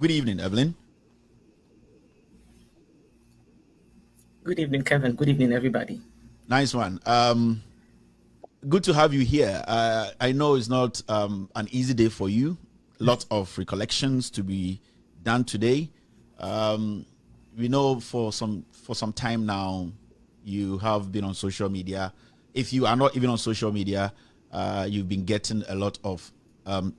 Good evening, Evelyn. Good evening, Kevin. Good evening, everybody. Nice one. Good to have you here. I know it's not an easy day for you. Lots of recollections to be done today. We know for some time now you have been on social media. If you are not even on social media, you've been getting a lot of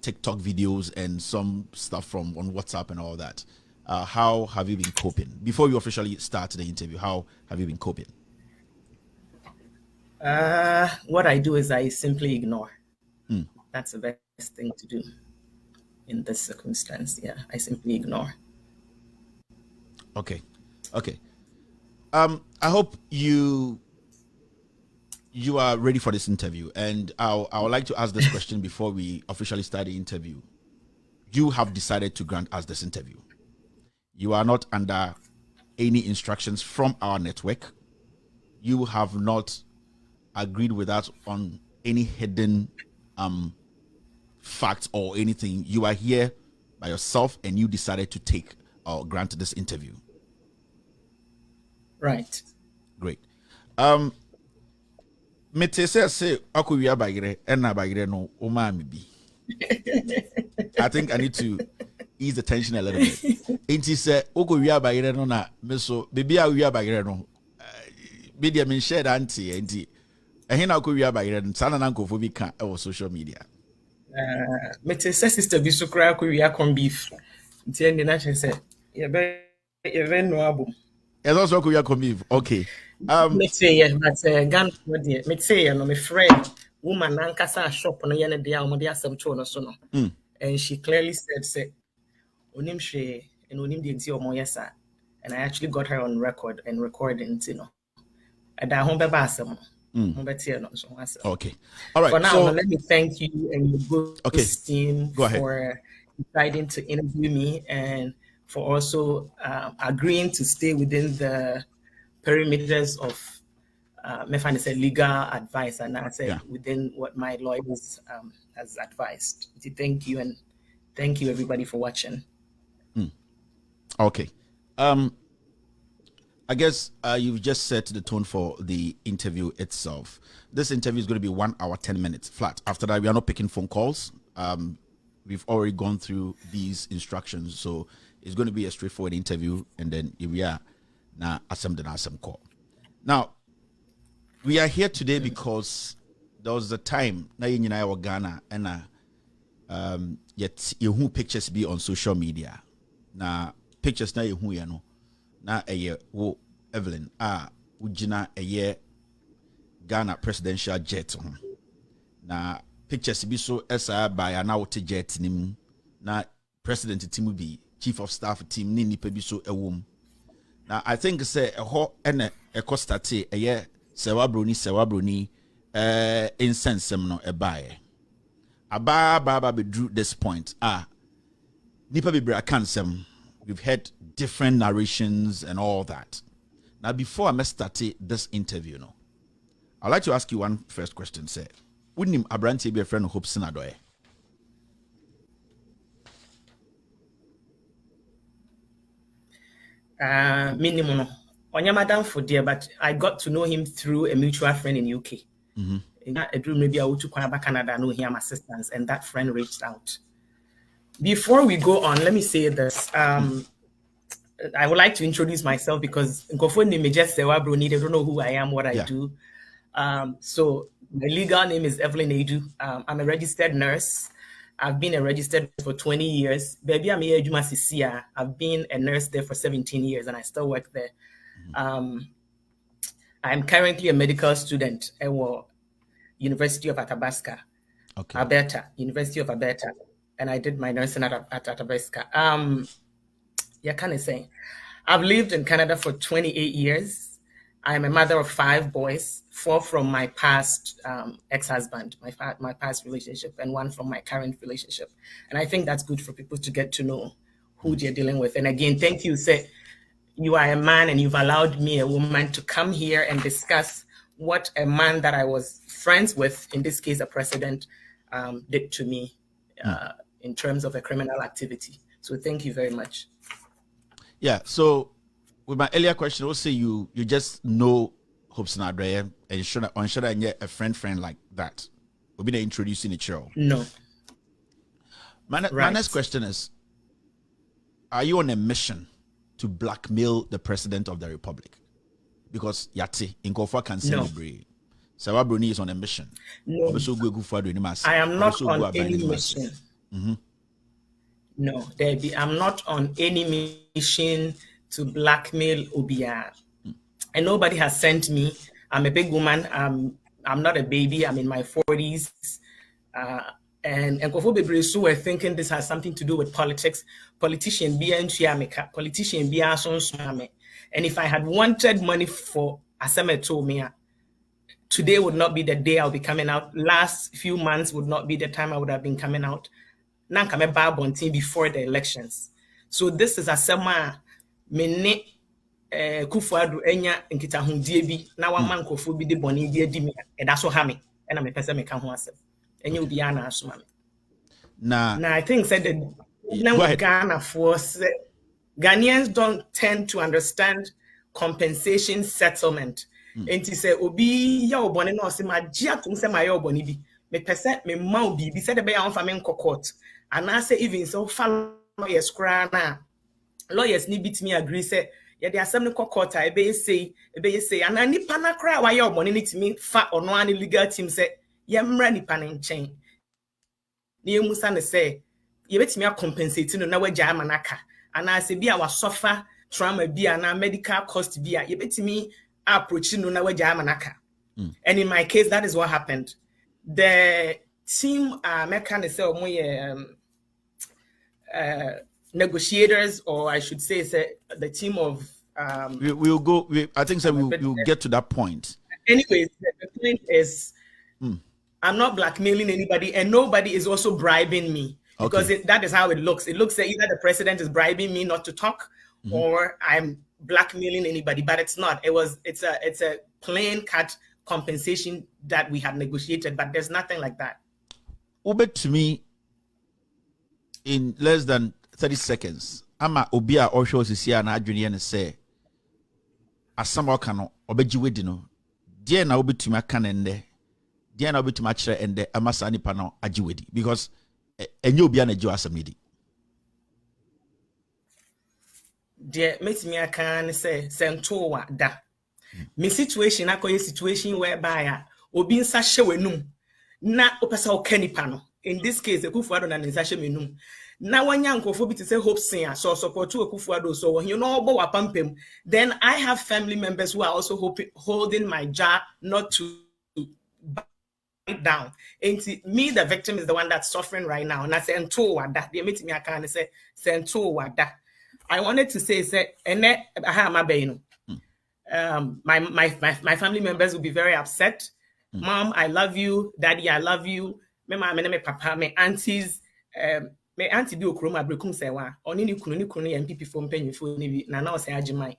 TikTok videos and some stuff from on WhatsApp and all that. How have you been coping? Before you officially start the interview, how have you been coping? What I do is I simply ignore. Hmm. That's the best thing to do in this circumstance. Yeah, I simply ignore. Okay. Okay. I hope you are ready for this interview, and I would like to ask this question before we officially start the interview. You have decided to grant us this interview. You are not under any instructions from our network. You have not agreed with us on any hidden facts or anything. You are here by yourself, and you decided to take or grant this interview. Right. Great. Mete say akowia bagire na bagire no o ma me bi. I think I need to ease the tension a little bit. Enti say okowia bagire no na me so bebi a wia bagire no be dia me share that anti enti ehe na okowia bagire no sana na nkofo bi ka e social media. Mete say sister bi so kra ko wi akon beef. Nti en na che say ye be no abum. It's also okowia come okay. Mete ye but gan no de mete ye no me friend woman nankasa shop no ye ne de a omo de asem cho no so no. And she clearly said say onim hwe and onim de nti omo yesa. And I actually got her on record and recording, you know. And I home be asem. Okay. All right. For now, let me thank you and your good team Go ahead. for deciding to interview me and for also agreeing to stay within the perimeters of legal advice, and I said within what my lawyers has advised. Thank you, and thank you everybody for watching. Okay. I guess you've just set the tone for the interview itself. This interview is going to be 1 hour, 10 minutes flat. After that, we are not picking phone calls. We've already gone through these instructions. So it's going to be a straightforward interview. And then here we are. Now, asem call. Now, we are here today because there was a time na in our Ghana and yet you pictures be on social media. Now, pictures na you know. Na eye wo Evelyn ujina eye Ghana presidential jet ho na pictures bi so esa by na wote jet nim na president team bi chief of staff team ni nipa bi so ewom na I think say ho ene ekostate eye Serwaa Broni insensem no ebae aba be drew this point nipa bi bra kansem. We've heard different narrations and all that. Now, before I start this interview, I'd like to ask you one first question. Say, wouldn't Abranti be a friend of Hopeson Adorye? Minimum. Onya madam for dear, but I got to know him through a mutual friend in UK. Maybe I would to Canada, know him assistance, and that friend reached out. Before we go on, let me say this. I would like to introduce myself because Akuffo name is just Serwaa Broni. They don't know who I am, what I do. So my legal name is Evelyn Addo. I'm a registered nurse. I've been a registered nurse for 20 years. Baby, I'm here at I've been a nurse there for 17 years and I still work there. I'm currently a medical student at University of Athabasca, Alberta, University of Alberta. And I did my nursing at Athabasca. Kind of saying, I've lived in Canada for 28 years. I'm a mother of 5 boys, 4 from my past ex-husband, my past relationship, and 1 from my current relationship. And I think that's good for people to get to know who they're dealing with. And again, thank you. Say you are a man and you've allowed me, a woman, to come here and discuss what a man that I was friends with, in this case, a president, did to me in terms of a criminal activity. So thank you very much. Yeah. So with my earlier question, I'll say you just know Hopeson Adorye and should I get a friend like that? We'll be introducing each other. No. My next question is, are you on a mission to blackmail the president of the republic? Because Yati in Kofa can say Serwaa Broni is on a mission. No. I am not on any mission. No, I'm not on any mission to blackmail Obia. And nobody has sent me. I'm a big woman. I'm not a baby. I'm in my 40s. And Akuffo Addo were thinking this has something to do with politics. Politician be politician be and if I had wanted money for Aseme told me, today would not be the day I'll be coming out. Last few months would not be the time I would have been coming out. Now come back before the elections. So this is Asema mene Akuffo Addo enya nkita hundie bi na wa man Akuffo bi de boni bi adi me e da so ha me e na me pese me ka ho asem enya obi ana asoma me na I think said the Ghana force Ghanaians don't tend to understand compensation settlement. And he said obi ya oboni na o se ma gia tum se ma ya oboni bi me pese me ma obi bi said be ya on fa me court and I say even so fa lawyers kra na lawyers ni bitimi agree say yeah, the assembly court I be say and nipa na kra wa ya oboni ni timi fa ono an legal team say ye mra nipa na nchen na emusa ne say ye betimi compensate no na wagya amanaka and I say bia wa suffer trauma bia na medical cost bia ye betimi approach no na wagya amanaka. And in my case that is what happened. The team meka say omo negotiators, or I should say the team of we'll go. I think so. We'll get to that point. Anyways, the point is, I'm not blackmailing anybody, and nobody is also bribing me because that is how it looks. It looks like either the president is bribing me not to talk, or I'm blackmailing anybody. But it's not. It's a plain cut compensation that we had negotiated. But there's nothing like that. Uber to me. In less than 30 seconds, ama obia or shows is here na adwene ne say asama ka no obeji wedi no de na obetumi aka nende de na obetumi akire ende amasa nipa no agi wedi because enye obia na jiwa asamedi de metimi aka ne say sento wa da me situation akoye situation whereby obi nsa hye wenum na opesa okanipa no. In this case, Akuffo Addo na nsache menum. Na wanya nkofo bi to say Hopeson so support to Akuffo Addo so you know obo wapampem. Then I have family members who are also holding my jaw not to bite down. And me, the victim, is the one that's suffering right now. And I say, "Ento wada." They meet me. I can't say, "Ento wada." I wanted to say, my family members will be very upset. Mom, I love you. Daddy, I love you. Me papa, me aunties, me auntie bi okroma brekum sewa. Oni ni kunu MPP for mpanyifo ni bi na na ose agimai.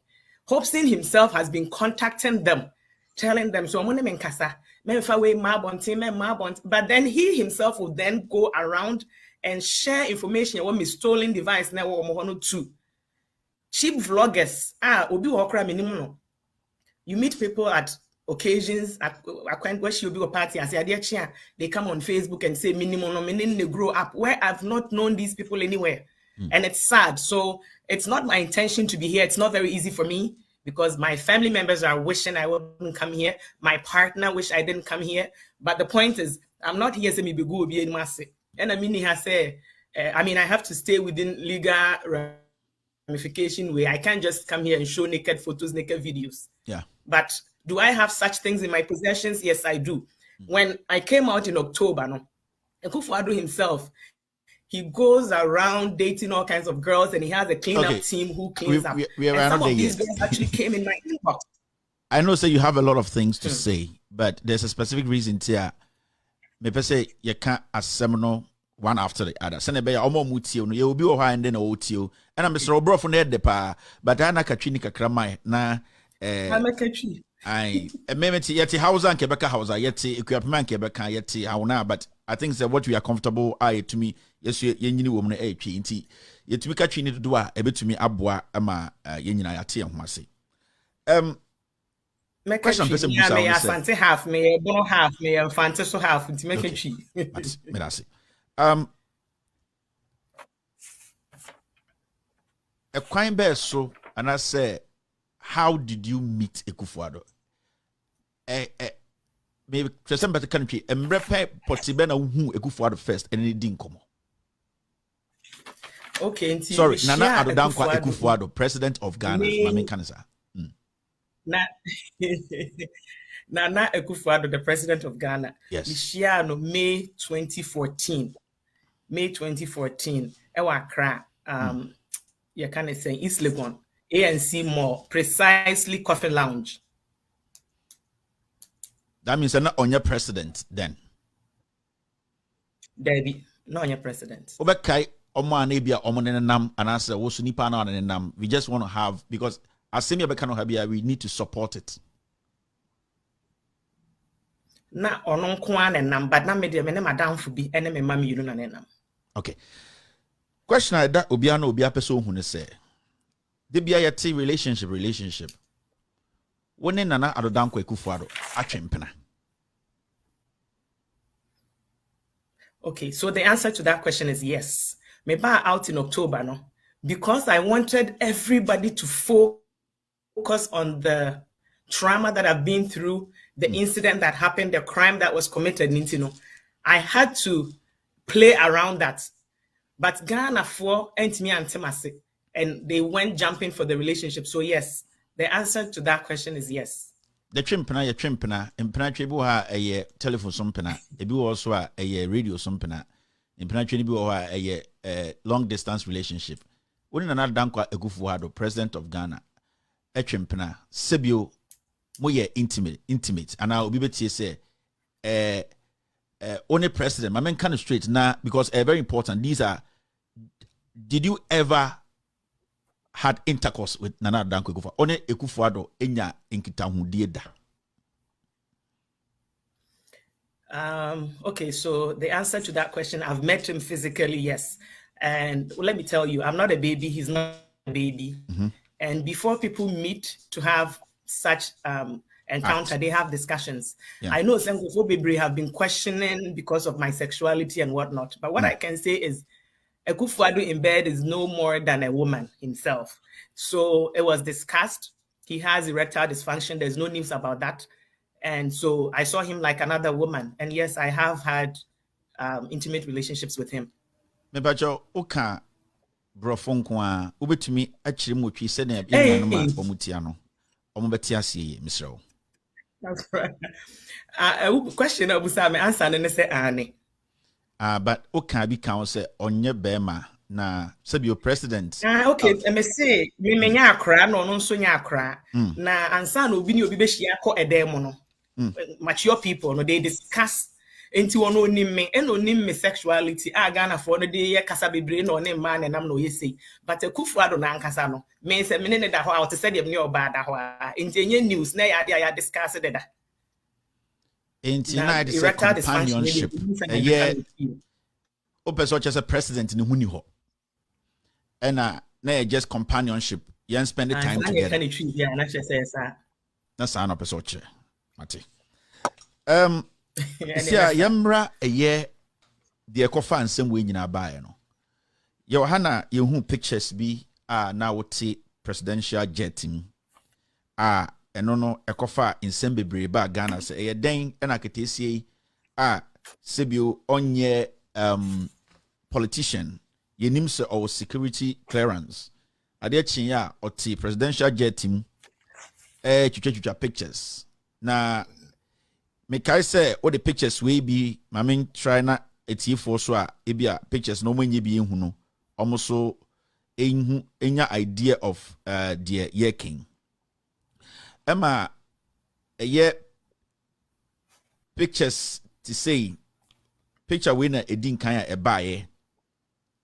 Hopeson himself has been contacting them, telling them so mo ne menkasa, memfa we mabontin, but then he himself will then go around and share information about me stolen device na wo mo hono too. Cheap vloggers, obi wo kra minimu no. You meet people at occasions where she'll be a party and say they come on Facebook and say minimum they grow up where I've not known these people anywhere. And it's sad. So it's not my intention to be here. It's not very easy for me because my family members are wishing I wouldn't come here. My partner wish I didn't come here. But the point is, I'm not here to be good in massive. And I mean, I have to stay within legal ramification way. I can't just come here and show naked photos, naked videos. Yeah. But do I have such things in my possessions? Yes, I do. When I came out in October, Akuffo Addo himself, he goes around dating all kinds of girls and he has a cleanup team who cleans up. And some of these girls actually came in my inbox. I know, you have a lot of things to say, but there's a specific reason here. Maybe say you can't assemble one after the other. Send a omo mutio, no, you will be a and then otio. And I'm Mr. Obro from the pa, but I na kachini kakramai na. I'm a kachi. I maybe yet house and Quebec house, yet equipment Quebec, yet how now, but I think that what we are comfortable to me, yes, you woman, yetumi ka twi ni dodo a ebetumi aboa ama yenyina yate ye ho ase question person musa me asante half me bono half me infante so half nti make twi me that's a crime bear so and I say how did you meet Akuffo Addo maybe present better country emrepe potibe na hu Akuffo Addo first and it didn't come. Okay, sorry, Nana Addo Dankwa Akuffo Addo, President of Ghana. Mame Kanisa. Nana Akuffo Addo, the President of Ghana. Yes. Lishiano May 2014. May 2014. Ewa Accra. You can say East Legon. ANC Mall, precisely Coffee Lounge. That means you're not on your president then. Debbie, not on your president. Obekai omo anebia omo nenam and I say wosu nipa na nenam. We just want to have because as same obeka no habia we need to support it. Na ono nko an nenam but na me de me ne madam fu bi ene me mam yinu na nenam. Okay. Question I that obia na obia person hu ne say. De bia yeti relationship. Wone Nana Addo Dankwa Akuffo Addo atwempena. Okay, so the answer to that question is yes. Me ba out in October, no? Because I wanted everybody to focus on the trauma that I've been through, the incident that happened, the crime that was committed, you know. I had to play around that. But Ghana for me and they went jumping for the relationship. So yes, the answer to that question is yes. The trimpena, impena tribu ha a telephone sumpena, a be also a radio sumpena, impena tribu a long distance relationship. When Nana Dankwa Akuffo Addo, President of Ghana, a trimpena, Sebio, moye intimate, and I'll be able to say, only president, my man kind of straight now because very important. These are, did you ever had intercourse with Nana Dankwa Akuffo? One Akuffo Addo enya enkita hundie da. Okay, so the answer to that question, I've met him physically, yes. And let me tell you, I'm not a baby, he's not a baby. And before people meet to have such encounter, they have discussions. I know some people have been questioning because of my sexuality and whatnot. But what I can say is Akuffo Addo in bed is no more than a woman himself. So it was discussed. He has erectile dysfunction. There's no news about that. And so I saw him like another woman. And yes, I have had intimate relationships with him. Mebajo, oka brofon kwa ubetumi achiri mu twi se na enanuma omutiano. Omubeti asiye misro. That's right. Question abusa me answer ne say ane. But oka bi kan say onye bema na sebio president. Okay, me say me menya akra na ono nso nya akra na ansa na obi ni obi be hia ko edem no. Mature people no they discuss enti one onim me and onim me sexuality Ghana for no dey kasa bebre na onim man nam no yesi but Akuffo Addo na nkasa no me say me ne da ho out say dem ne oba da ho enti enye news na ya discuss it da enti na it is a companionship yeah o person just a president ni huni ho and na just companionship you spend the time together yeah na say na sa na person che mate sia yamra eye de ekofa nsem we nyina baaye no ye hana ye hu pictures bi na wote presidential jet mi eno no ekofa nsem bebre ba Ghana se eye den na ketesie sebio onye politician ye nim se or security clearance ade chin ya oti presidential jet mi chucha pictures na me kai say all the pictures we be I mean try na etifo so ebia pictures no manye bi ehu no almost enya idea of the year king Emma a year pictures to say picture winner edin kan ya ebaye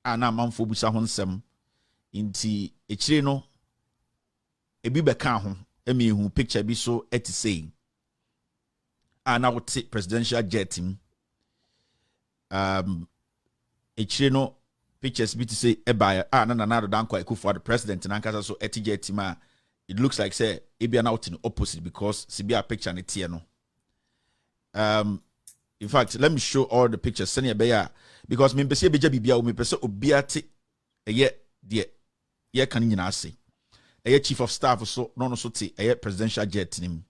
na manfo busa ho nsem inti echire no ebi beka ho emi ehu picture bi so eti say na wote presidential jet him echire no pictures be to say Ebaya na do danko Akuffo Addo president and Ankasa so Atigya tima. It looks like say Ebian out in the opposite because Sibia picture and it's no. In fact, let me show all the pictures. Send beya because me pese beja bibia me pese obiate eye de ye kan nyina ase. Eye chief of staff so no so te eye presidential jet nim.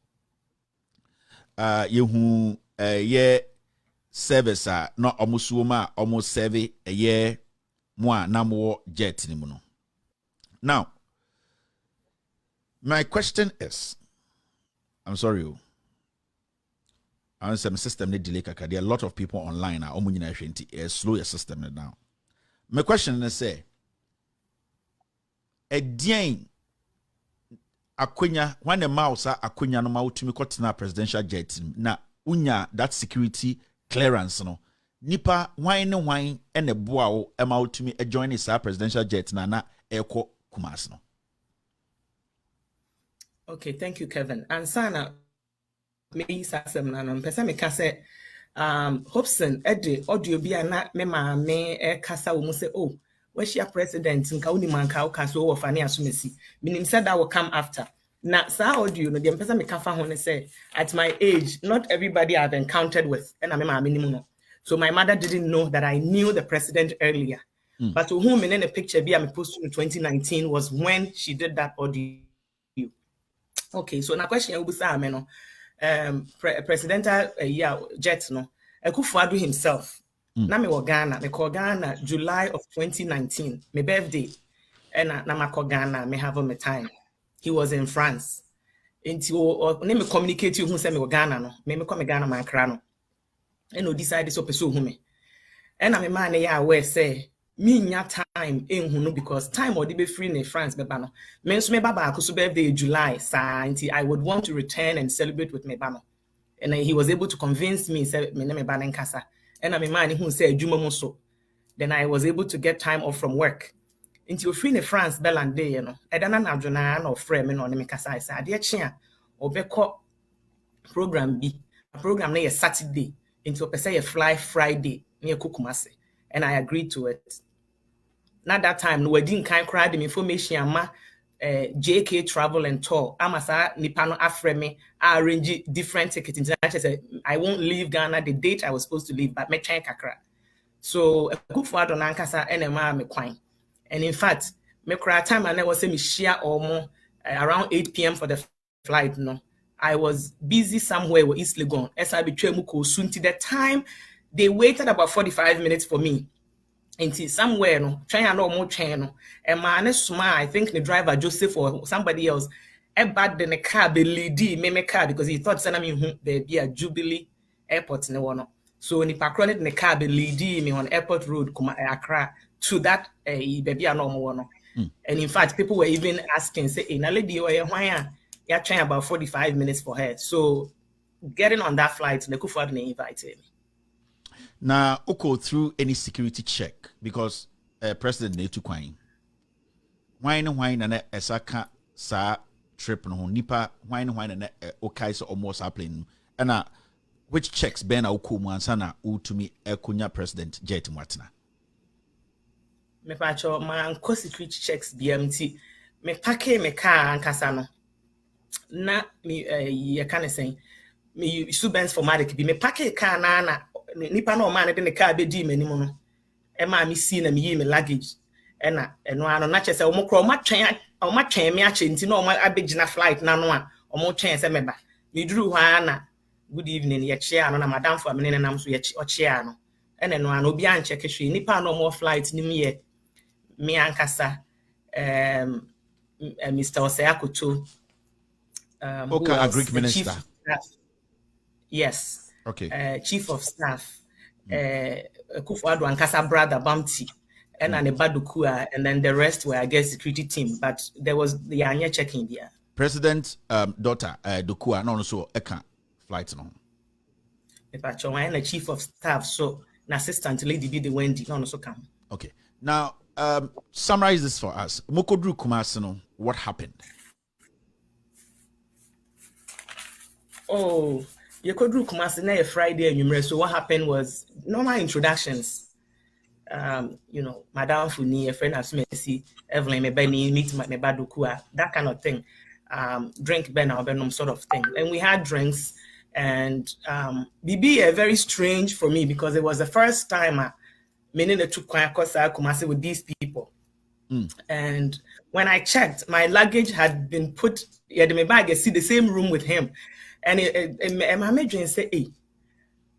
Yehu ye service no almost woman almost serve eye mo na mo jet nim no. Now, my question is, I'm sorry. I say my system need delay kaka. There are a lot of people online are omunyina hwenti slow your system now. My question is say edien akwenya when the mouse akwenya no ma utumi kotena presidential jet na unya that security clearance no nipa wan ne wan ene boa wo e ma utumi join sa presidential jet na eko Kumasi no. Okay, thank you, Kevin. And Sana me sasem na no pesa me ka say Hopeson Adorye bi ana me ma me kasa wo mu say oh where's your president nka uni man ka ka so wo fa ne asomesi minim said that will come after na sa audio no dem pesa me ka fa ho ne say at my age not everybody I've encountered with and me ma me no so my mother didn't know that I knew the president earlier but to whom in a picture be I posted in 2019 was when she did that audio. Okay, so na question you be say me no presidential jet no Akuffo Addo himself na me wo Ghana me call Ghana July of 2019 my birthday and na ma call Ghana me have my time he was in France until me communicate you who say me wo Ghana no me come Ghana man kra no and no decide so person who me and na me man ya aware say me nya time enhu no because time or be free in France beba no me nso me baba akoso birthday July sa until I would want to return and celebrate with me baba and he was able to convince me say me na me ba nkasa and na me man who say adwuma mu so then I was able to get time off from work until free in France belande you know edana na adwona na ofre me no me kasa say ade chi a obekọ program bi program na ye Saturday until person ye fly Friday near Kumasi and I agreed to it. Not that time, no, we didn't cry the information. Ama JK Travel and Tour. Amasa Nipano Afreme. I arrange different tickets. I won't leave Ghana the date I was supposed to leave, but me change kakra. So Akuffo Addo nankasa NMA me kwan. And in fact, me cry time I never say me share or more around 8 p.m. for the flight. No, I was busy somewhere with East Legon. As I betray muko sunti the time they waited about 45 minutes for me. Into somewhere no train no more train no and man smile I think the driver Joseph or somebody else bad the car be lady me car because he thought send me baby a Jubilee airport ne one so ni pakro ne car be lady me on airport road kuma Accra to that baby a no more no and in fact people were even asking say na lady or why ya train about 45 minutes for her so getting on that flight the Akuffo Addo invited me. Now, go through any security check because President need to coin. Wine and esaka sa trip no nipa wine and okay so almost happening. And which checks ben auku mansana u to me kunya President jet mwatna. Me pacho man ko security checks BMT me pake me car ankasa no na me ye kan say me students for medic be me pake car na nipa no man de ne car be di manim no e ma me see na me yi me luggage e na eno ano na chese o mo kro o ma twen me ache nti na o ma abegina flight na no a o mo twen se meba me duru hwa na good evening ye chia no na madam for me ne nam so ye chia no e na eno ano obi an check hwe nipa no mo flight ni me me ankasa Mr. Oseakoto okay, a Greek minister. Yes. Okay. Chief of Staff, Akuffo Addo ankasa brother Bamti, and Nebadukua, and then the rest were I guess security team. But there was the Anya checking there. President daughter Dukua, no so eka flight no. But and the Chief of Staff, so an assistant lady be the Wendy, no so come. Okay. Now summarize this for us. Mokodru Kumasi no, what happened? Oh. You could do Kumasi na Friday and so what happened was normal introductions. Madam Funi, a friend of Messi, Evelyn, me Benny, meet my Badukua, that kind of thing. Drink Ben or Benum sort of thing. And we had drinks, and BB very strange for me because it was the first time meaning the took Kumasi with these people. And when I checked, my luggage had been put in my bag. I see the same room with him, and my major say, "Hey,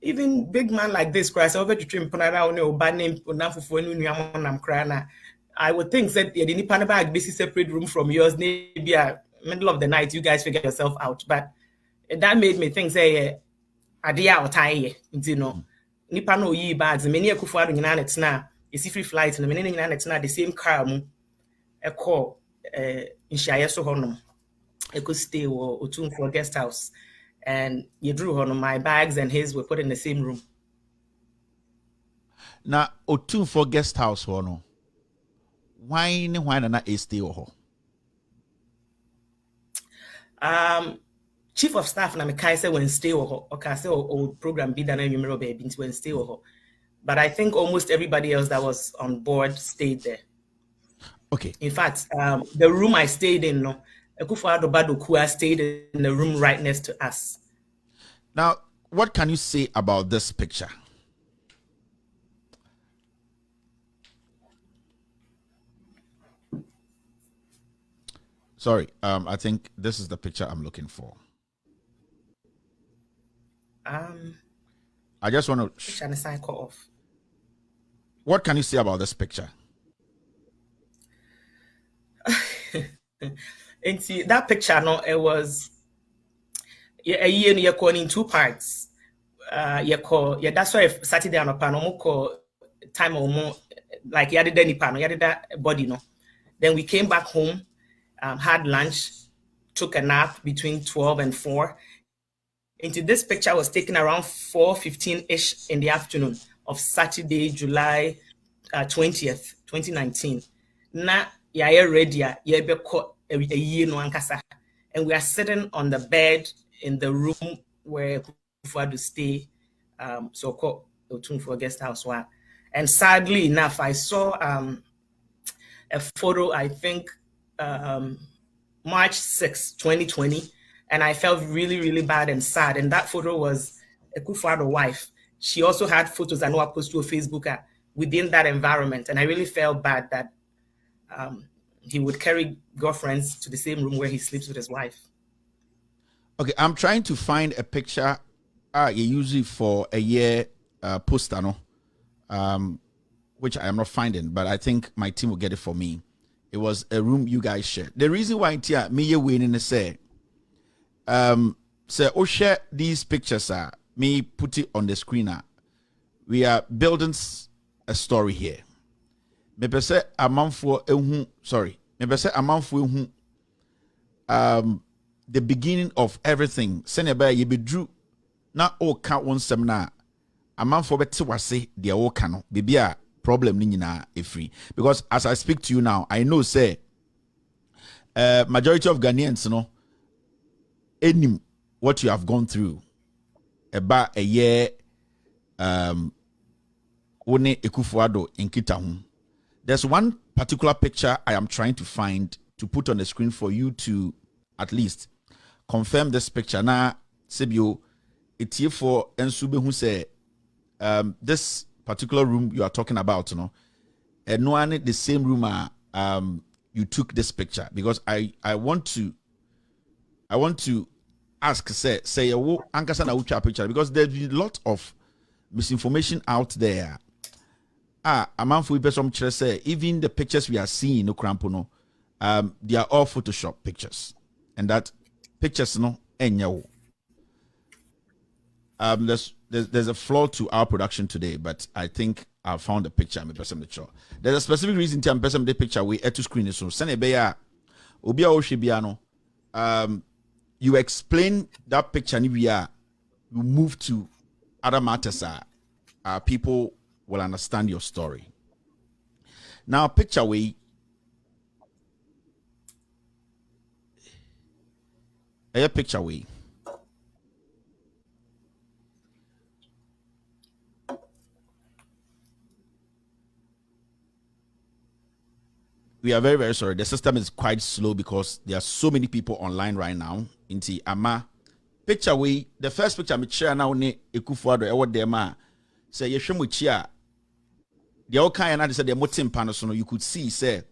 even big man like this, Christ, over to trim bad name I would think that the Nipan bag this is separate room from yours, maybe middle of the night, you guys figure yourself out." But that made me think, say, Adia or tie, Nipa no yi bags, many Akuffo Addo nyina net na, is free flight, and many nyina net na the same car a call in Shayeso Honum. I could stay or tune for a guest house. And you drew on my bags and his were put in the same room. Now, Otun for guest house, no. Why not a stay or Chief of staff na me say when stay or say or program be done you baby when stay or. But I think almost everybody else that was on board stayed there. Okay. In fact, the room I stayed in, Akuffo Addo Badokua stayed in the room right next to us. Now, what can you say about this picture? Sorry, I think this is the picture I'm looking for. I just want to off. What can you say about this picture? And see that picture, no, it was a year in 2 parts. That's why Saturday on a panel time or more like you did any panel, you did that body, no. Then we came back home, had lunch, took a nap between 12 and 4. Into this picture was taken around 4:15-ish in the afternoon of Saturday, July 20th, 2019. Na ya ready ya be caught a year no ankasa. And we are sitting on the bed in the room where Akuffo Addo stay, so called Otun for guest house one. And sadly enough, I saw a photo, I think March 6, 2020, and I felt really, really bad and sad. And that photo was Akuffo Addo's wife. She also had photos I know I posted to Facebook within that environment. And I really felt bad that he would carry girlfriends to the same room where he sleeps with his wife. Okay, I'm trying to find a picture you usually for a year poster, no? Which I am not finding, but I think my team will get it for me. It was a room you guys shared. The reason why me winning is say share these pictures me put it on the screen. We are building a story here. Maybe say a month for maybe say a month for the beginning of everything. Seneba ye be drew na o count one seminar. A month for better was say the o cano be a problem ni nyina e free. Because as I speak to you now, I know say majority of Ghanaians any what you have gone through about a year one Akuffo Addo in Kitahun. There's one particular picture I am trying to find to put on the screen for you to at least confirm this picture. Now, Sebio, it's here for Ensube who say this particular room you are talking about, and no one the same room you took this picture, because I want to ask say ankasa na ucha picture, because there's a lot of misinformation out there. A man for person say even the pictures we are seeing no crampo they are all Photoshop pictures, and that pictures there's a flaw to our production today, but I think I found a picture. There's a specific reason to person the picture we to screen it, so send a you explain that picture we are you move to other matters people will understand your story. Now picture we picture we we are very, very sorry. The system is quite slow because there are so many people online right now. Inti ama picture we the first picture me share now ne Akuffo Addo e wo dem a say ye hwem chi a the all kind and say the motim pan so no you could see say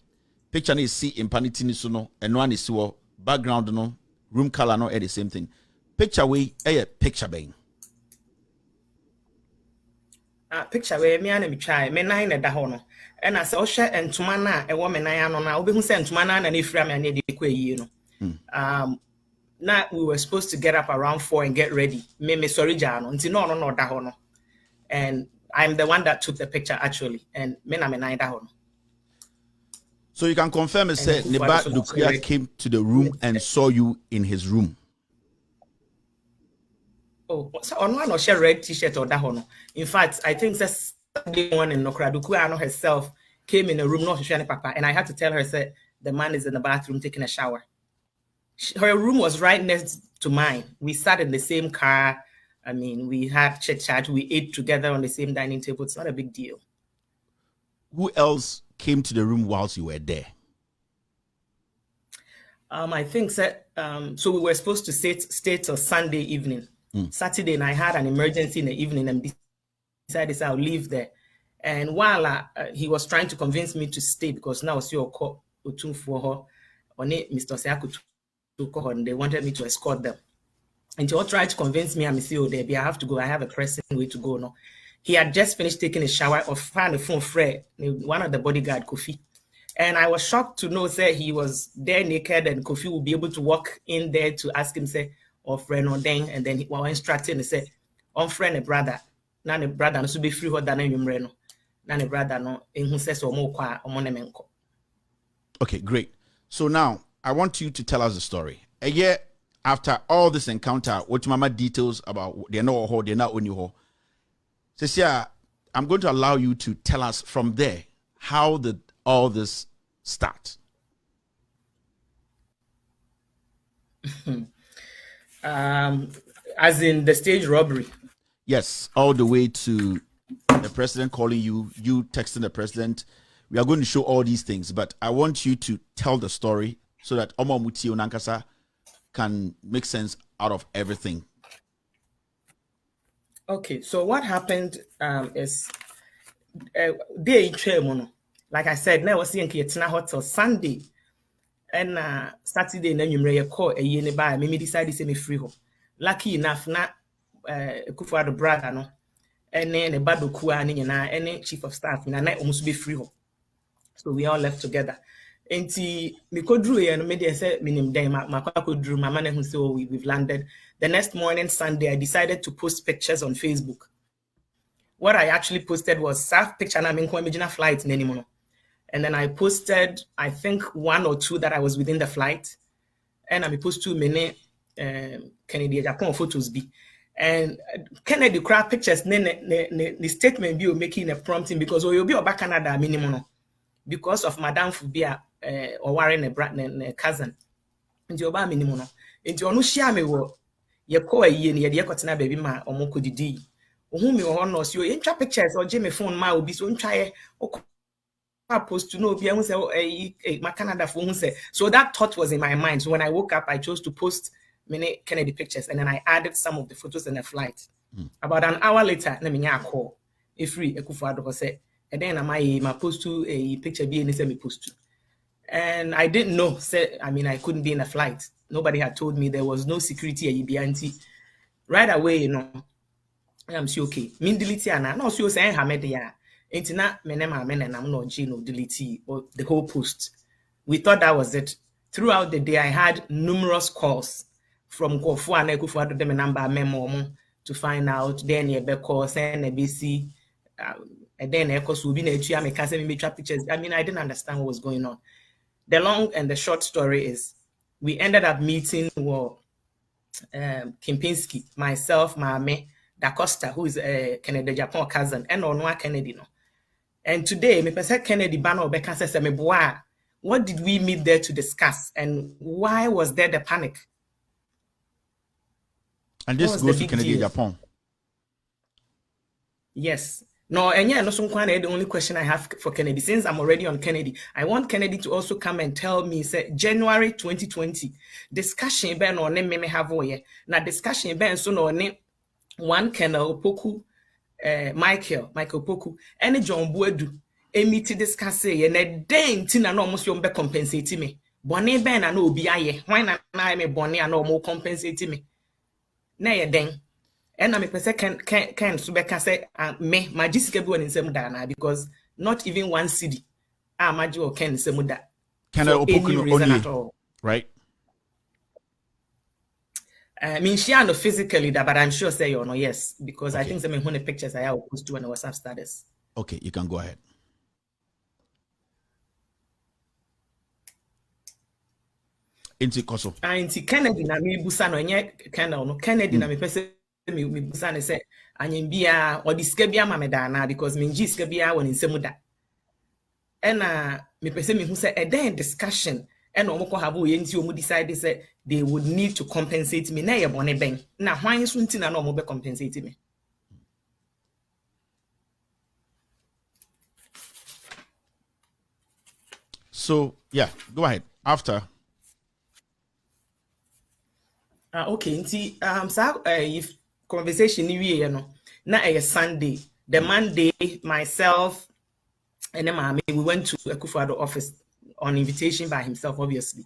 picture na see impanity ni so no eno an si wo background no room color no the same thing. Picture we picture bang. Picture where me and me try me nine na da ho no e na se o hwe entoma na e wo me nan ano na obehu se entoma na na ifra me na de kwa yi no. Now we were supposed to get up around 4 and get ready. Me sorry jano nti no da ho no. And I'm the one that took the picture actually, and me na me nine da ho no. So you can confirm and say Neba Dukia came to the room and saw you in his room. Oh, so on one or share red t-shirt or that one. In fact, I think that's Sunday morning Nokradukuano herself came in a room, not to papa, and I had to tell her say the man is in the bathroom taking a shower. Her room was right next to mine. We sat in the same car. I mean, we had chit chat. We ate together on the same dining table. It's not a big deal. Who else came to the room whilst you were there? I think that so we were supposed to stay till Sunday evening. Saturday, and I had an emergency in the evening and decided I'll leave there. And while he was trying to convince me to stay because now it's your call for her on it, Mr. Seaku to call and they wanted me to escort them. And he all tried to convince me, I'm still there, I have to go. I have a pressing way to go. No, he had just finished taking a shower or found the phone Fred, one of the bodyguard Kofi. And I was shocked to know that he was there naked and Kofi would be able to walk in there to ask him, say, or friend or then, and then he was instructing and said, on friend a brother, now the brother no be free than you reno. Now the brother no in who says or more kwa or monemenko. Okay, great. So now I want you to tell us the story. A year after all this encounter, what mama details about they're not they're not on you. Cecia, I'm going to allow you to tell us from there how did all this start? As in the stage robbery. Yes, all the way to the president calling you, you texting the president. We are going to show all these things, but I want you to tell the story so that Omo Muti Onankasa can make sense out of everything. Okay, so what happened is day mono. Like I said, now was seeing Kietna Hotel Sunday. And Saturday, then you call a year by me decided to say me free ho. Lucky enough, na Akuffo Addo brother no, and then a bad kua na any chief of staff na almost be free ho. So we all left together. And me ko drew and media said minim day ma ko drew my man who say we've landed. The next morning Sunday, I decided to post pictures on Facebook. What I actually posted was self picture na me ko imagine flight in anymore. And then I posted, I think 1 or 2 that I was within the flight. And I posted 2 many Kennedy Japan photos be. And Kennedy crowd pictures, the statement be making a prompting because you'll be back Canada minimum because of Madame Fubia or Warren a cousin. And you're about minimum. And you no share me wo ye call a year near the Ecotina baby ma or Moko Didi. Whom you honors you intra pictures or Jimmy phone ma will be so try supposed to know my Canada phone say. So that thought was in my mind. So when I woke up, I chose to post many Kennedy pictures and then I added some of the photos in the flight. About an hour later, let me call a free Akuffo Addo say, and then I post to a picture being me post to. And I didn't know, I couldn't be in a flight. Nobody had told me there was no security at EBNT. Right away, I'm sure okay. Mean delete and no so saying Hamedia. Intina menema men and I'm not Gino delete or the whole post. We thought that was it. Throughout the day, I had numerous calls from Kofu and Akuffo Addo them number memo to find out. Then you be call send a BC, and then Eko Subi na etu me kase me trap pictures. I didn't understand what was going on. The long and the short story is, we ended up meeting Kempinski, myself, Mame, Da Costa, who is a Kennedy Japan cousin, and Onwa Kennedy no. And today, me pese Kennedy Bano Beka says me boy, what did we meet there to discuss, and why was there the panic? And this goes to Kennedy Japan. Yes, No, and yeah, no, the only question I have for Kennedy, since I'm already on Kennedy, I want Kennedy to also come and tell me, say, January 2020, discussion ben or name me have oye. Now discussion ben so no name one Colonel Poku, Michael Poku, any John Buedu, emiti discuss ye, na den tina no almost yombe compensate me. Bonnie ben and no be aye, why not I me bonnie and no more compensate me. Na den. And I'm a person can so beka say me my jisika bi won nsem da na because not even one city maji or ken nsem da Can I open reason at all, right? I mean she no physically that, but I'm sure say you know yes because okay. I think some when the pictures I will post to on the WhatsApp status. Okay, you can go ahead. Inti Koso. Inti Kennedy na me busa no nye Kennedy na me pese me busa ne say anyem bia or diska bia ma me da na because me jiska bia won nsem da. And me pese me who say a then discussion and omoko have we nti omu decide say they would need to compensate me na ye bone ben na hwan so nti na omo be compensate me. So yeah, go ahead after. Okay, nti if conversation ni wie ye no na a Sunday, the Monday myself and then we went to Akuffo Addo office on invitation by himself obviously.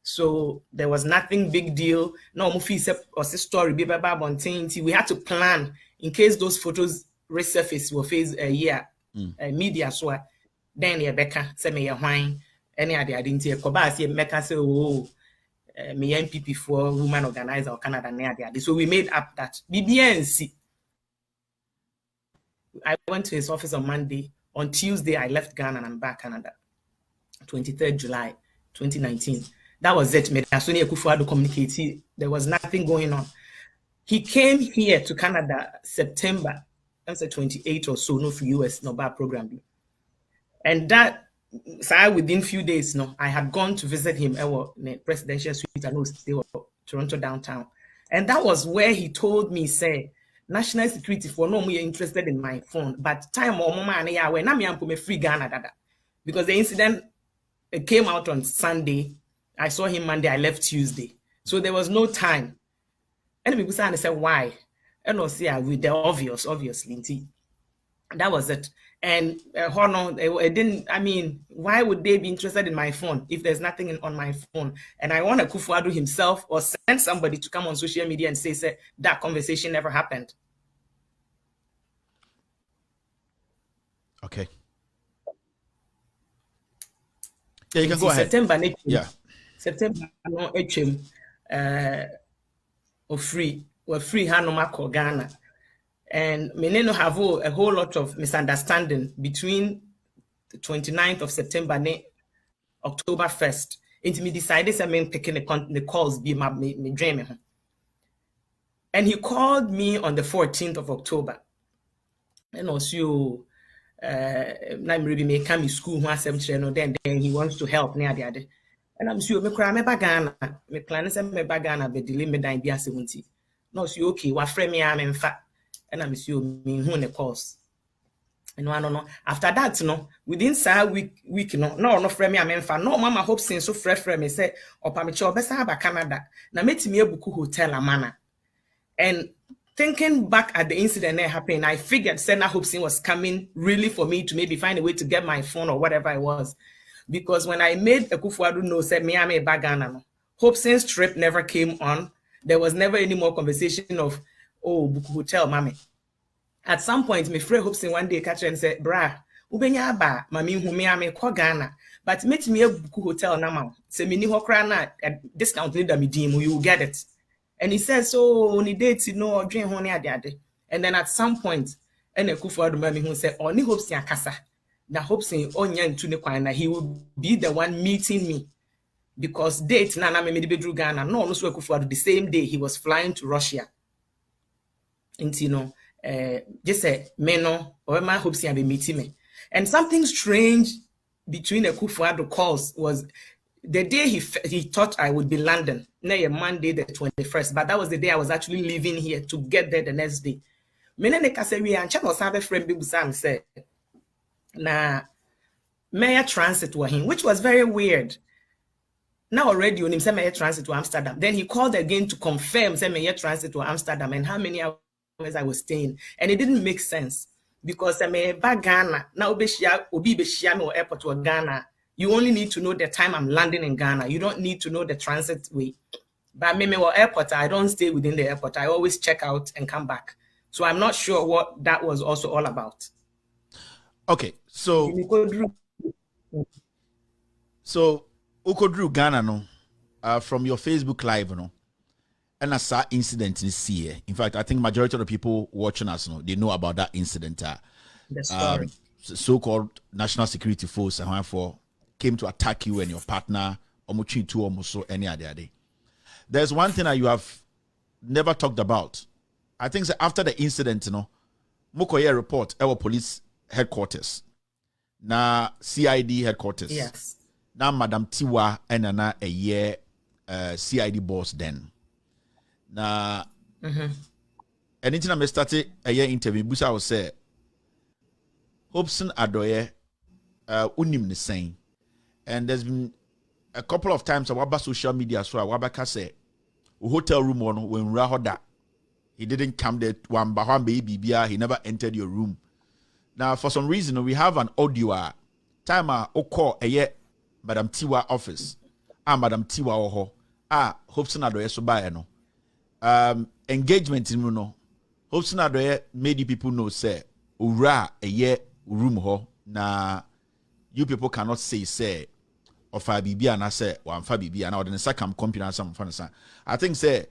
So there was nothing big deal. No movie or story we had to plan in case those photos resurface will face a year media so then Rebecca say me wine any other identity koba say Mecca say oh me NPP for woman organizer or Canada near there. So we made up that BBNC. I went to his office on Monday. On Tuesday, I left Ghana and I'm back Canada. 23rd July 2019. That was it. Akuffo Addo communicate. There was nothing going on. He came here to Canada September. That's the 28th or so, no for US, no bad program. And that within few days, no, I had gone to visit him at the presidential suite. I know they were Toronto downtown. And that was where he told me, say, national security for no more interested in my phone, but time or moment when I'm free Ghana dada. Because the incident came out on Sunday. I saw him Monday, I left Tuesday. So there was no time. And people said, why? And I say with the obviously. That was it. And it didn't, I mean, why would they be interested in my phone if there's nothing on my phone? And I want Akuffo Addo himself or send somebody to come on social media and say that conversation never happened. Okay. Yeah, you can go ahead. September no we're free Hanoma Ghana. And Meneno have a whole lot of misunderstanding between the 29th of September and October 1st. And me decided I'm taking the calls be me dreaming. And he called me on the 14th of October. And also I'm really me come school then he wants to help near the other. And I'm sure me cry me bagana. Me plan is me bagana be delay me down be 70. No, so okay, what frame me am in fact. And I'm sure me who the course. And no. After that, no, within sa week, no frame me am fa. No, mama hope since so frame me say, or pamicho besa ba Canada. Na meti me buku hotel amana. And thinking back at the incident that happened, I figured Senna Hopeson was coming really for me to maybe find a way to get my phone or whatever it was. Because when I made Akuffo Addo know, said me I'm a bagana, Hopeson's trip never came on. There was never any more conversation of, oh, Buku Hotel, mommy. At some point, my friend Hopeson one day catch her and said, Bra, ubenya ba, mami hume ame kwa Ghana, but meet me a Buku Hotel nama. Se mini hokrana at discount leader me dim, you will get it. And he says, so only dates, you know, or drink honey at the other. And then at some point, and Akuffo Addo mami who said, only Hopeson akasa. Na Hopeson onya into the kwana, he will be the one meeting me. Because date na me de bedru Ghana no so Akuffo Addo the same day he was flying to Russia. And you know just say me no or my hopes be meeting me. And something strange between Akuffo Addo calls was the day he thought I would be London, Monday the 21st, but that was the day I was actually leaving here to get there the next day. Mene ne kasa wi ancha no sabe friend bi busam say na mayor transit to him, which was very weird. Now already on him say mayor transit to Amsterdam. Then he called again to confirm say mayor transit to Amsterdam and how many hours I was staying, and it didn't make sense because me back Ghana now obi beshia me or airport to Ghana. You only need to know the time I'm landing in Ghana. You don't need to know the transit way. But me or airport, I don't stay within the airport. I always check out and come back. So I'm not sure what that was also all about. Okay, so Ukodru Ghana no, from your Facebook Live no, and I saw incident in CA. In fact, I think majority of the people watching us they know about that incident. The story. So-called National Security Force and for came to attack you and your partner almost so any other day. There's one thing that you have never talked about. I think after the incident, Mukoye report our police headquarters. Na CID headquarters. Yes. Now Madam Tiwa and a year CID boss then. Na anything I started a year interview, Busa was say Hopeson Adorye unim the same. And there's been a couple of times about social media so Wabaka say hotel room one when Rahoda he didn't come there one baby he never entered your room. Now for some reason we have an audio time call a year Madam Tiwa office Madam Tiwa oho Hopeson Adorye so by no engagement in no Hopeson Adorye made the people know say ura a year room ho na you people cannot say or fa bibi and I say one fa bibi and I would second company some fun. I think say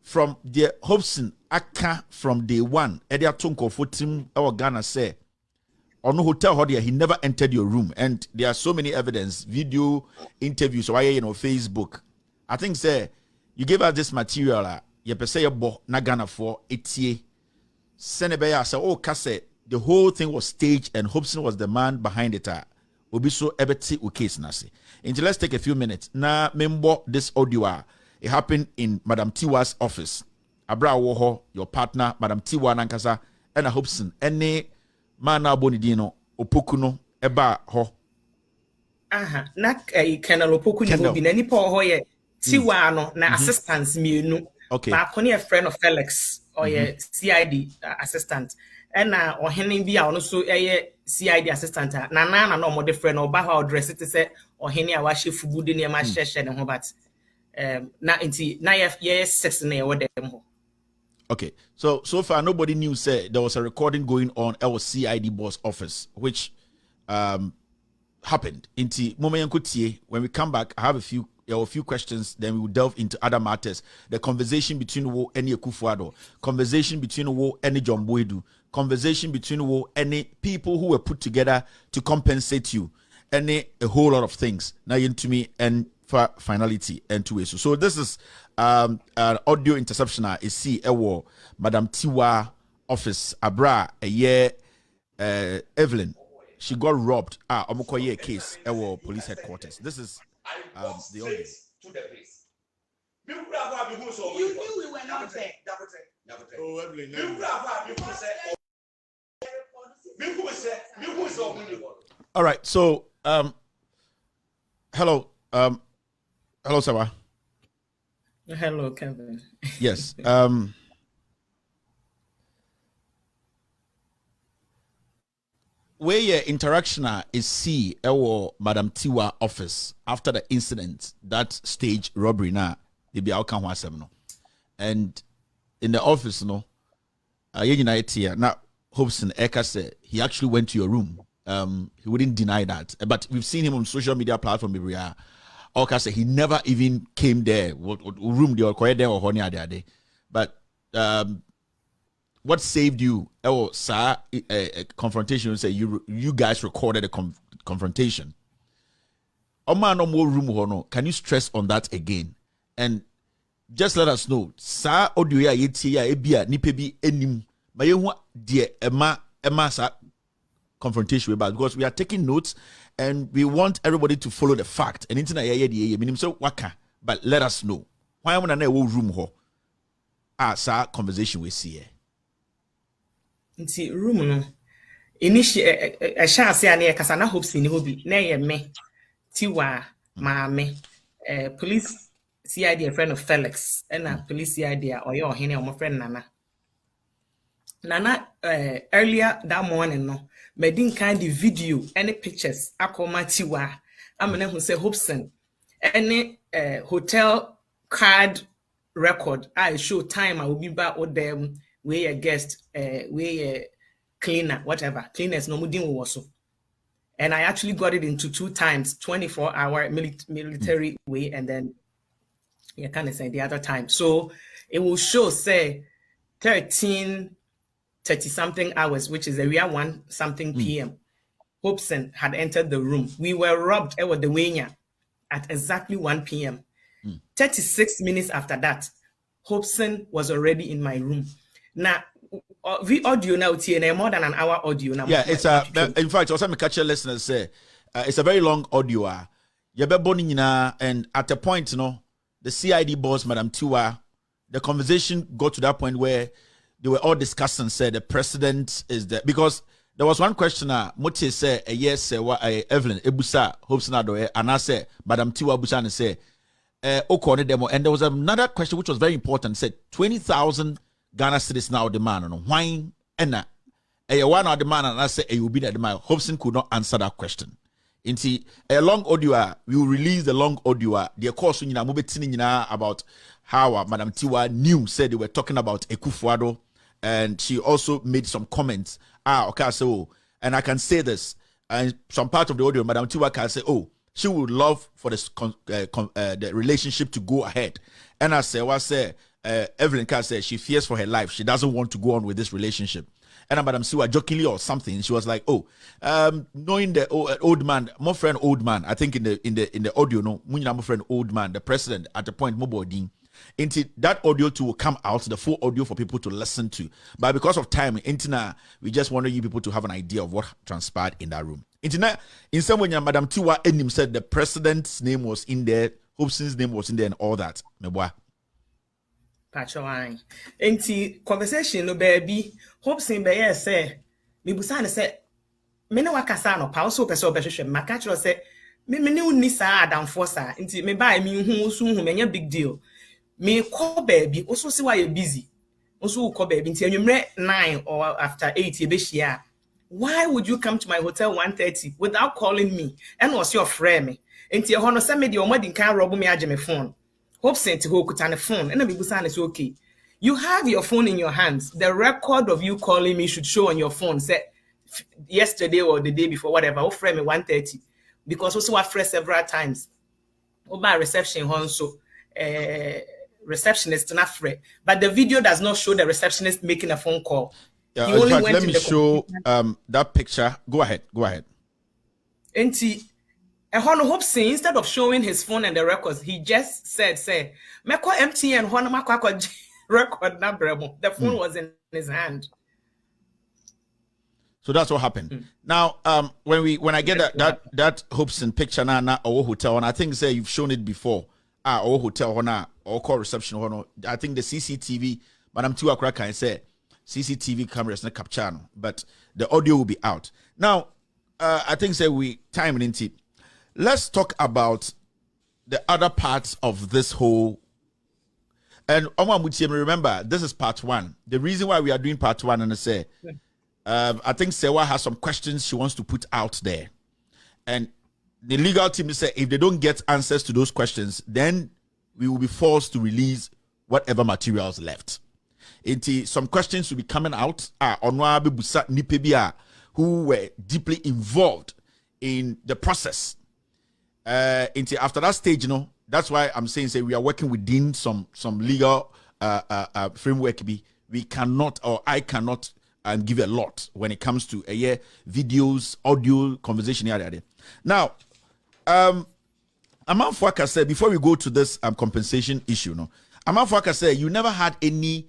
from the Hopeson aka from day one Edia Tonko for team our Ghana say on no hotel Adorye he never entered your room and there are so many evidence video interviews or Facebook. I think say you gave us this material you per say na Ghana for etie Senebeya say oh cassette the whole thing was staged and Hopeson was the man behind it. Obi so ebeti u case nasi. Until let's take a few minutes. Na membo this audio it happened in Madam Tiwa's office. Abra woho your partner Madam Tiwa nankasa and Hopeson any man na boni dino opokuno eba ho. Na Colonel Opoku ni bi na nipa ho ye Tiwa no na assistants mienu. Okay. Ba koni a friend of Felix or ye CID assistant. And ohene bi a ono so CID assistant na no mo different no ba how dress it say ohene a wa hye fugu de ne ma hye ne ho but na inti na ye 6 na ye wo dem ho. Okay, so far nobody knew say there was a recording going on at our CID boss office which happened inti moment yankotie. When we come back I have a few questions, then we will delve into other matters. The conversation between Wo and Akuffo Addo, conversation between Wo and John Boydu, conversation between Wo and people who were put together to compensate you, and a whole lot of things. Now into me and for finality and two ways. So this is an audio interception. Is see Ewo Madam Tiwa office Abra a year Evelyn. She got robbed. Omokoye case Ewo police headquarters. This is the audio. To the place. You knew we were not there. Oh, Evelyn. All right. So, hello, hello, Serwaa. Hello, Kevin. Yes. Where your interaction is see our Madam Tiwa office after the incident that stage robbery now they be outcome no. And in the office no here now Hopeson Eka said he actually went to your room. He wouldn't deny that. But we've seen him on social media platform Oka said he never even came there. What room they were there or honey day. But what saved you? Oh, sir, confrontation. Say you guys recorded a confrontation. Oma no more room hono. Can you stress on that again? And just let us know. Sir, audio ya yeti ya ebia nipebi enim. Mayehu die ema sa confrontation about because we are taking notes and we want everybody to follow the fact. And internet ya die minim so waka. But let us know. Why am I na room ho? Sir, conversation we see here. Nti room no initiate a chance ya na kasa na hopes ni hobi na ye me tiwa maame police CID a friend of Felix and a police CID or your hene or my friend Nana earlier that morning no me din kind the video any pictures akoma tiwa amene who say Hopeson any hotel card record I show time I will be back with them we a guest we a cleaner whatever cleaners no mudin was so and I actually got it into 2 times 24-hour military way and then you can say the other time so it will show say 13:30 something hours which is area 1 something p.m. Hopeson had entered the room. We were robbed at the Wenya at exactly 1 p.m. 36 minutes after that, Hopeson was already in my room. Now, the audio now, more than an hour audio now. Yeah, it's in fact, also me catch your listeners say, it's a very long audio. And at a point, the CID boss, Madam Tiwa, the conversation got to that point where they were all discussing, said the president is there. Because there was one questioner, Motie said, yes, Evelyn, Ebusa, Hopeson Adorye, and I said, Madam Tiwa Busa, and say, Okone demo. And there was another question which was very important, said 20,000 Ghana cedis now demand on wine and a one or demand, and I said, you will be the demand. Hopeson could not answer that question. Inti a long audio, we will release the long audio. The course about how Madam Tiwa knew said they were talking about Akuffo Addo, and she also made some comments. Okay, so and I can say this, and some part of the audio, Madam Tiwa can say, she would love for this the relationship to go ahead. And I say, Evelyn can say she fears for her life. She doesn't want to go on with this relationship. And Madam Siwa jokingly or something, she was like, knowing the old man, my friend old man, I think in the audio, my friend old man, the president at the point Mobodin. Into that audio too will come out, the full audio for people to listen to. But because of time, we just wanted you people to have an idea of what transpired in that room. In some way, Madam Tiwa Enim said the president's name was in there, Hopeson's name was in there, and all that. Pachawan. Enti conversation no baby. Hopeson be say me busa say me na wakasa no pa so pese obehwehwe maka kiro say me ne unni saa adamfo saa enti me ba me hu so hu me big deal me call baby also see why you busy also call baby enti anwumre 9 or after 8 e be hia. Why would you come to my hotel 1:30 without calling me and was your friend me enti e ho no say me de omadi kan rob me age me phone. Hopeson to go kuta phone and be busa say okay. You have your phone in your hands. The record of you calling me should show on your phone. Say yesterday or the day before, whatever. I'll frame me 1:30 because also I fresh several times. Over reception also receptionist not free, but the video does not show the receptionist making a phone call. Yeah, in fact, let me show that picture. Go ahead. Enti Hopeson, instead of showing his phone and the records, he just said, "Say, me call MTN. Record number. The phone was in his hand." So that's what happened. Now, when I get that Hopeson picture now our hotel, and I think say you've shown it before. Our hotel or call reception I think the CCTV, Madam Tiwa Kra can say CCTV cameras not capture, but the audio will be out. Now, I think say we time into it. Let's talk about the other parts of this whole. And remember, this is part 1. The reason why we are doing part 1, and I say, I think Serwaa has some questions she wants to put out there. And the legal team say if they don't get answers to those questions, then we will be forced to release whatever materials left. Some questions will be coming out who were deeply involved in the process. After that stage, that's why I'm saying say we are working within some legal framework. We cannot, or I cannot give a lot when it comes to videos, audio, conversation. Now, Amanfuaka said before we go to this compensation issue, Amanfuaka said you never had any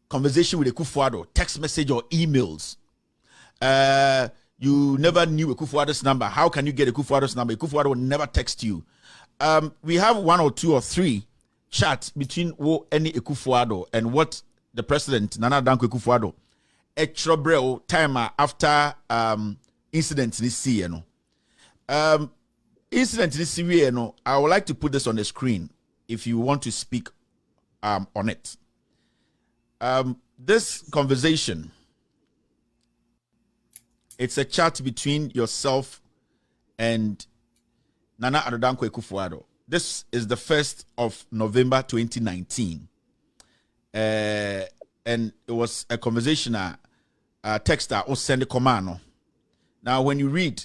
conversation with Akuffo Addo, text message or emails. You never knew Akuffo Addo's number. How can you get Akuffo Addo's number? Akuffo Addo will never text you. We have 1 or 2 or 3 chats between any Akuffo Addo and what the president, Nana Danko Akuffo Addo, Etrobreo time after incident this year, no. Incident this year, no. I would like to put this on the screen if you want to speak on it. This conversation, it's a chat between yourself and Nana Addo Akuffo Addo. This is the 1st of November 2019. And it was a conversation, a texter or send a command. Now, when you read,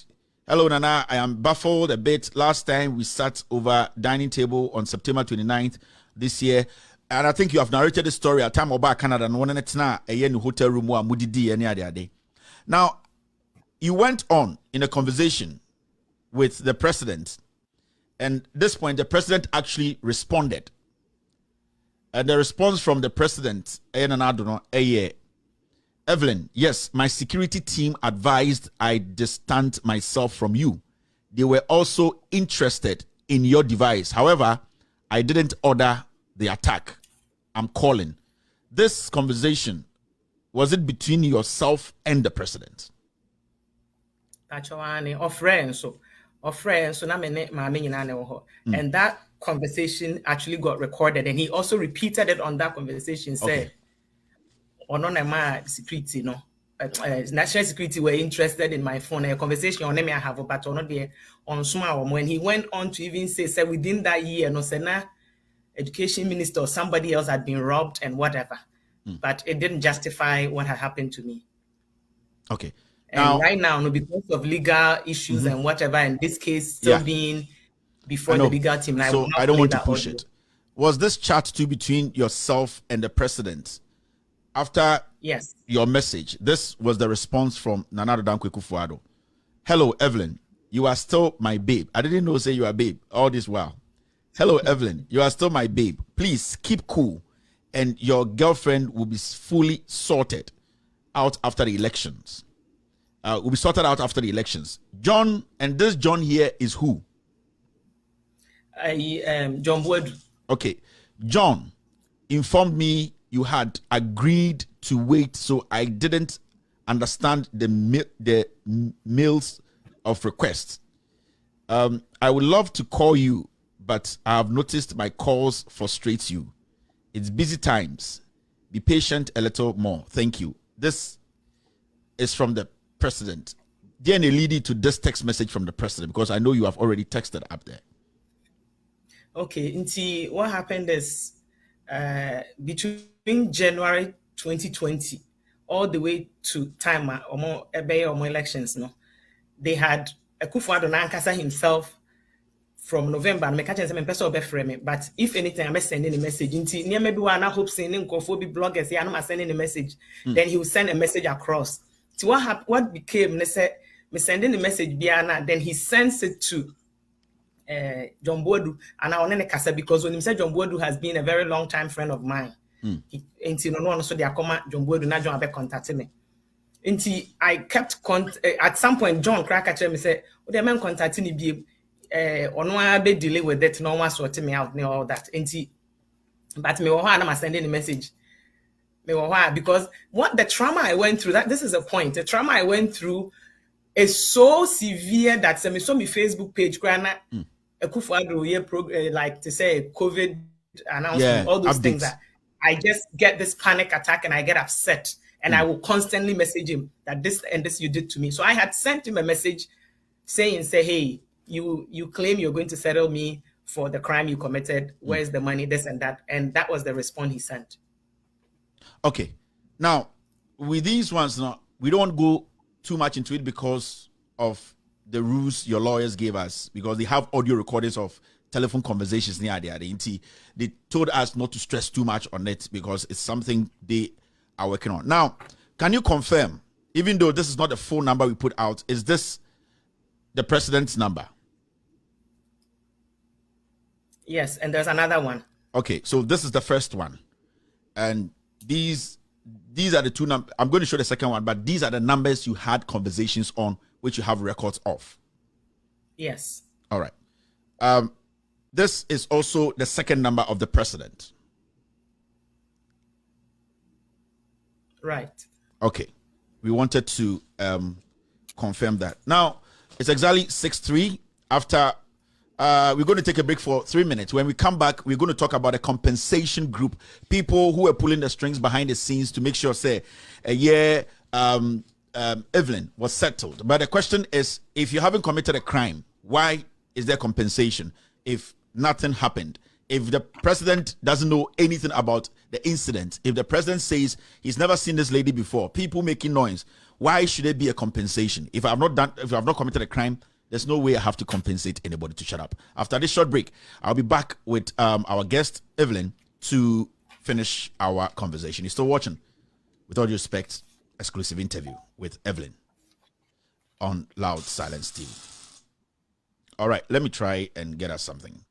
hello, Nana, I am baffled a bit. Last time we sat over dining table on September 29th this year. And I think you have narrated the story at time about Canada and one and it's now a hotel room where Mudidi any other day. Now, you went on in a conversation with the president. And at this point, the president actually responded. And the response from the president, Evelyn, yes, my security team advised I distance myself from you. They were also interested in your device. However, I didn't order the attack. I'm calling. This conversation, was it between yourself and the president? And that conversation actually got recorded, and he also repeated it on that conversation. Said, security, national security were interested in my phone. A conversation on me I have, but on small. When he went on to even say within that year, no sena education minister or somebody else had been robbed and whatever, but it didn't justify what had happened to me. Okay. And right now, because of legal issues and whatever, and this case still being before the legal team, so I don't want to push it. Was this chat too between yourself and the president? After your message, this was the response from Nana Addo Akuffo Addo. Hello, Evelyn. You are still my babe. I didn't know say you are babe all this while. Hello, Evelyn. You are still my babe. Please keep cool, and your girlfriend will be fully sorted out after the elections. Will be sorted out after the elections. John, and this John here is who? John Boadu. Okay. John informed me you had agreed to wait, so I didn't understand the mails of requests. I would love to call you, but I have noticed my calls frustrate you. It's busy times. Be patient a little more. Thank you. This is from the president. DNA leading to this text message from the president, because I know you have already texted up there. Okay, Nti, what happened is between January 2020 all the way to time or elections, no, they had Akuffo Addo Nankasa himself from November. But if anything, I'm sending a message. Near maybe one Hopeson Adorye bloggers, I'm sending a message. Then he will send a message across. So what became? They said me sending the message Biana. Then he sends it to John Boadu, and I want to kasa because when he said John Boadu has been a very long time friend of mine. So they are coming. John Boadu na John Abe contacted me. I kept at some point John crack at me said, "Oh, the man contacting me be on be delay with that. No one sorting me out and all that." But me I'm sending a message. Because what the trauma I went through, that this is a point. The trauma I went through is so severe that me saw my Facebook page, Akuffo Addo, like to say COVID announcement, all those things that I just get this panic attack and I get upset and I will constantly message him that this and this you did to me. So I had sent him a message saying, hey, you claim you're going to settle me for the crime you committed. Where's the money? This and that. And that was the response he sent. Okay. Now, with these ones, now we don't go too much into it because of the rules your lawyers gave us, because they have audio recordings of telephone conversations near there. They told us not to stress too much on it because it's something they are working on. Now, can you confirm, even though this is not the phone number we put out, is this the president's number? Yes, and there's another one. Okay, so this is the first one. And these are the two numbers. I'm going to show the second one, but these are the numbers you had conversations on, which you have records of. Yes. All right. This is also the second number of the president. Right. Okay. we wanted to confirm that. Now, it's exactly 6:03 after. We're going to take a break for 3 minutes. When we come back, we're going to talk about a compensation group, people who are pulling the strings behind the scenes to make sure, say, Evelyn was settled. But the question is, if you haven't committed a crime, why is there compensation if nothing happened? If the president doesn't know anything about the incident, if the president says he's never seen this lady before, people making noise, why should there be a compensation? If I've not committed a crime, there's no way I have to compensate anybody to shut up. After this short break, I'll be back with our guest, Evelyn, to finish our conversation. You're still watching, with all due respect, exclusive interview with Evelyn on Loud Silence TV. All right, let me try and get us something.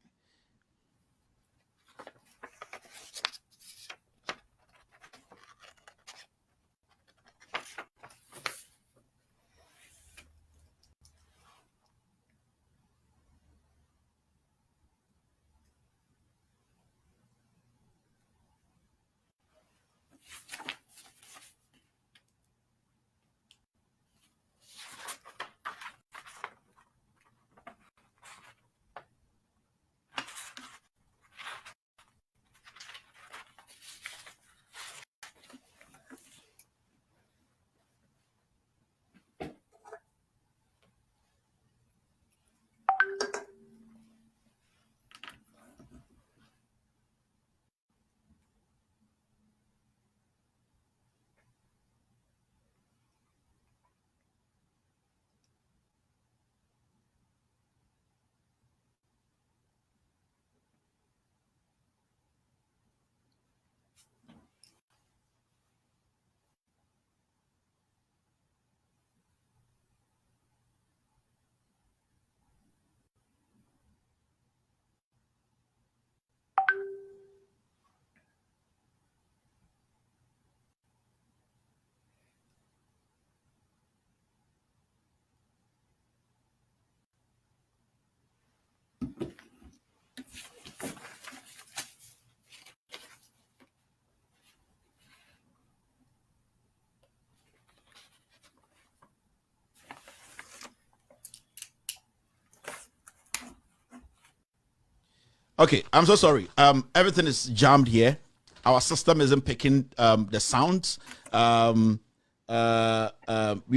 Okay, I'm so sorry. Everything is jammed here. Our system isn't picking the sounds. We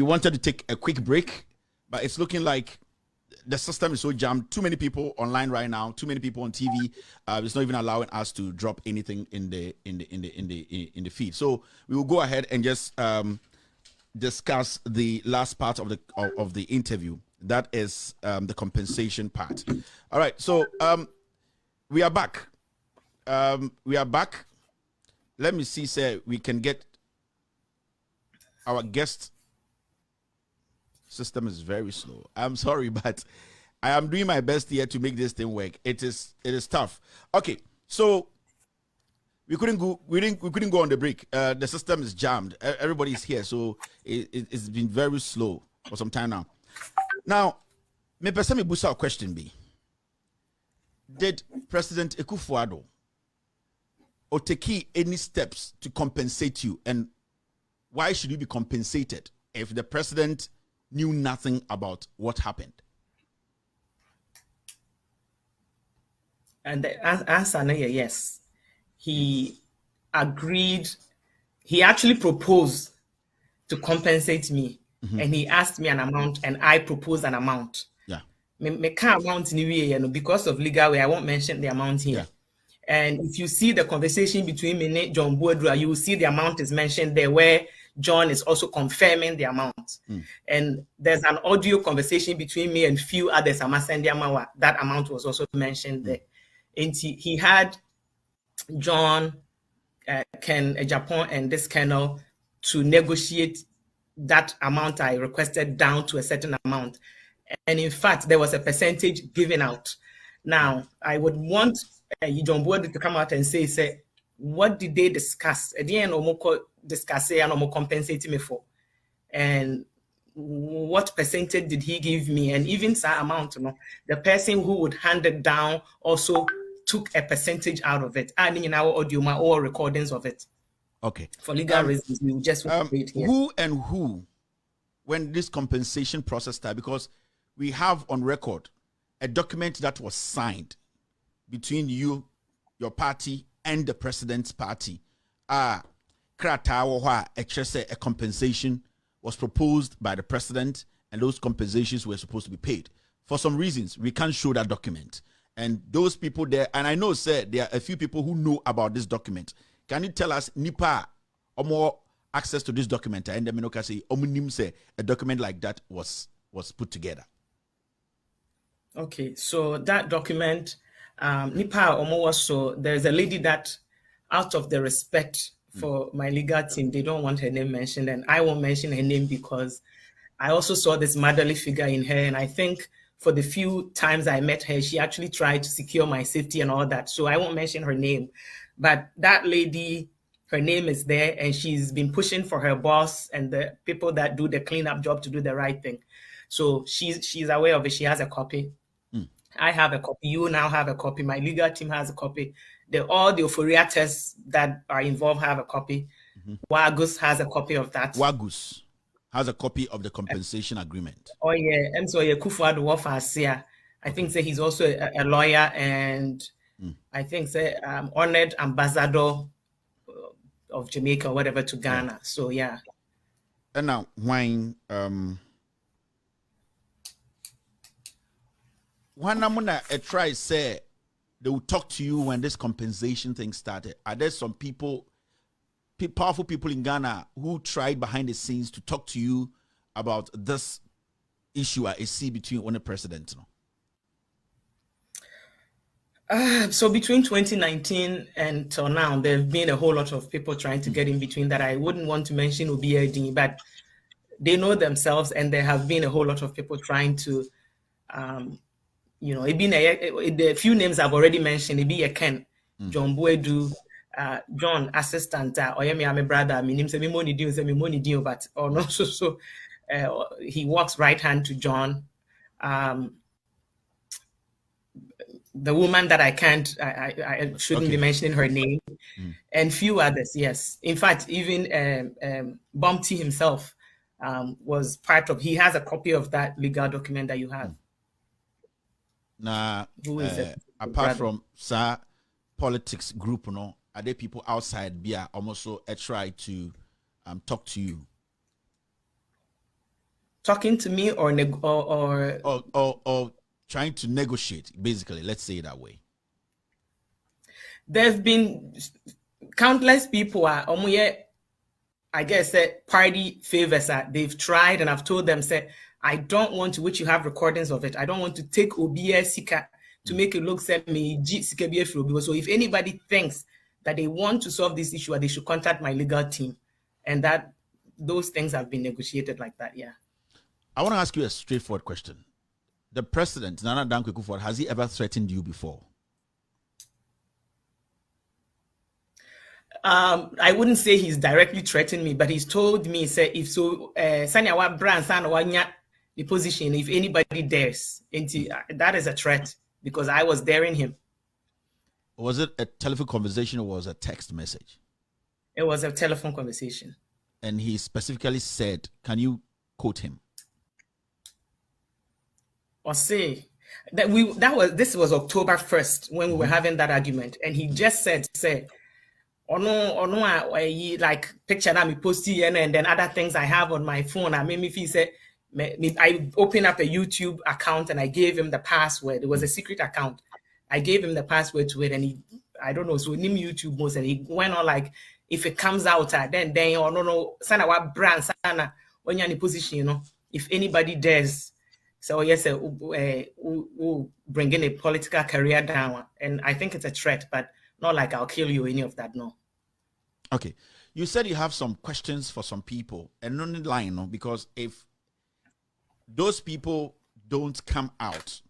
wanted to take a quick break, but it's looking like the system is so jammed. Too many people online right now. Too many people on TV. It's not even allowing us to drop anything in the feed. So we will go ahead and just discuss the last part of the interview. That is the compensation part. All right. So we are back. Let me see, sir. We can get our guest. System is very slow. I'm sorry, but I am doing my best here to make this thing work. It is tough. Okay, so we couldn't go on the break. The system is jammed. Everybody's here, so it's been very slow for some time now. Now, me person me busa question be: did President Akuffo Addo or take any steps to compensate you, and why should you be compensated if the president knew nothing about what happened? And the answer is yes. He agreed. He actually proposed to compensate me, and he asked me an amount, and I proposed an amount. Yeah. Me can't amount in because of legal way. I won't mention the amount here. Yeah. And if you see the conversation between me and John Boadra, you will see the amount is mentioned there, where John is also confirming the amount. And there's an audio conversation between me and few others. That amount was also mentioned there. And he had John, Ken Japan, and this Colonel to negotiate that amount I requested down to a certain amount. And in fact, there was a percentage given out. Now, I would want John Board to come out and say, what did they discuss? At the end, discuss and compensate me for, and what percentage did he give me? And even that amount, the person who would hand it down also took a percentage out of it, adding in our audio or recordings of it. Okay. For legal reasons, we will just wait here. Who, when this compensation process started, because we have on record a document that was signed between you, your party, and the president's party. A compensation was proposed by the president, and those compensations were supposed to be paid. For some reasons, we can't show that document. And those people there, and I know, sir, there are a few people who know about this document. Can you tell us, Nipa, or more access to this document? And then Minoka say, a document like that was put together. Okay, so that document, Nipa Omo, so there's a lady that, out of the respect for my legal team, they don't want her name mentioned, and I won't mention her name because I also saw this motherly figure in her, and I think for the few times I met her, she actually tried to secure my safety and all that, so I won't mention her name. But that lady, her name is there, and she's been pushing for her boss and the people that do the cleanup job to do the right thing. So she's aware of it. She has a copy. I have a copy. You now have a copy. My legal team has a copy. All the euphoria tests that are involved have a copy. Wagus has a copy of that. Wagus has a copy of the compensation agreement. Oh yeah, and so Akuffo Addo, I think say he's also a lawyer, and I think say honored ambassador of Jamaica, or whatever, to Ghana. Yeah. So yeah. And now when I'm gonna try say they will talk to you when this compensation thing started. Are there some people, powerful people in Ghana, who tried behind the scenes to talk to you about this issue I see between one president? So between 2019 and till now, there have been a whole lot of people trying to get in between that. I wouldn't want to mention OBAD, but they know themselves, and there have been a whole lot of people trying to, it been the few names I've already mentioned. It be a Ken, John Buedu, John assistant, or my brother. My name is money deal, but or no, so he walks right hand to John. The woman that I can't, I shouldn't be mentioning her name, and few others. Yes, in fact, even Bumpty himself was part of. He has a copy of that legal document that you have. Now, apart from politics group, are there people outside Bia almost try to talk to you? Talking to me or trying to negotiate, basically, let's say it that way. There's been countless people I guess party favors they've tried, and I've told them, I don't want to, which you have recordings of it, I don't want to take OBS Sika to make it look me Sika because so if anybody thinks that they want to solve this issue, they should contact my legal team, and that those things have been negotiated like that. Yeah. I want to ask you a straightforward question. The president, Nana Dankwa Akufo, has he ever threatened you before? I wouldn't say he's directly threatened me, but he's told me, if so, Sanyawa brand Sanwanya the position, if anybody dares, that is a threat, because I was daring him. Was it a telephone conversation or was it a text message? It was a telephone conversation. And he specifically said, can you quote him? Or say that this was October 1st when we were having that argument, and he just said, or no, like picture that me posted and then other things I have on my phone. I made me feel I opened up a YouTube account and I gave him the password. It was a secret account. I gave him the password to it, and I don't know, so we named YouTube most, and he went on like, if it comes out, then or no, sana what brand sana when you're in a position, if anybody dares. So yes, we'll bring in a political career down, and I think it's a threat, but not like I'll kill you, any of that, no. Okay, you said you have some questions for some people, and on the line, because if those people don't come out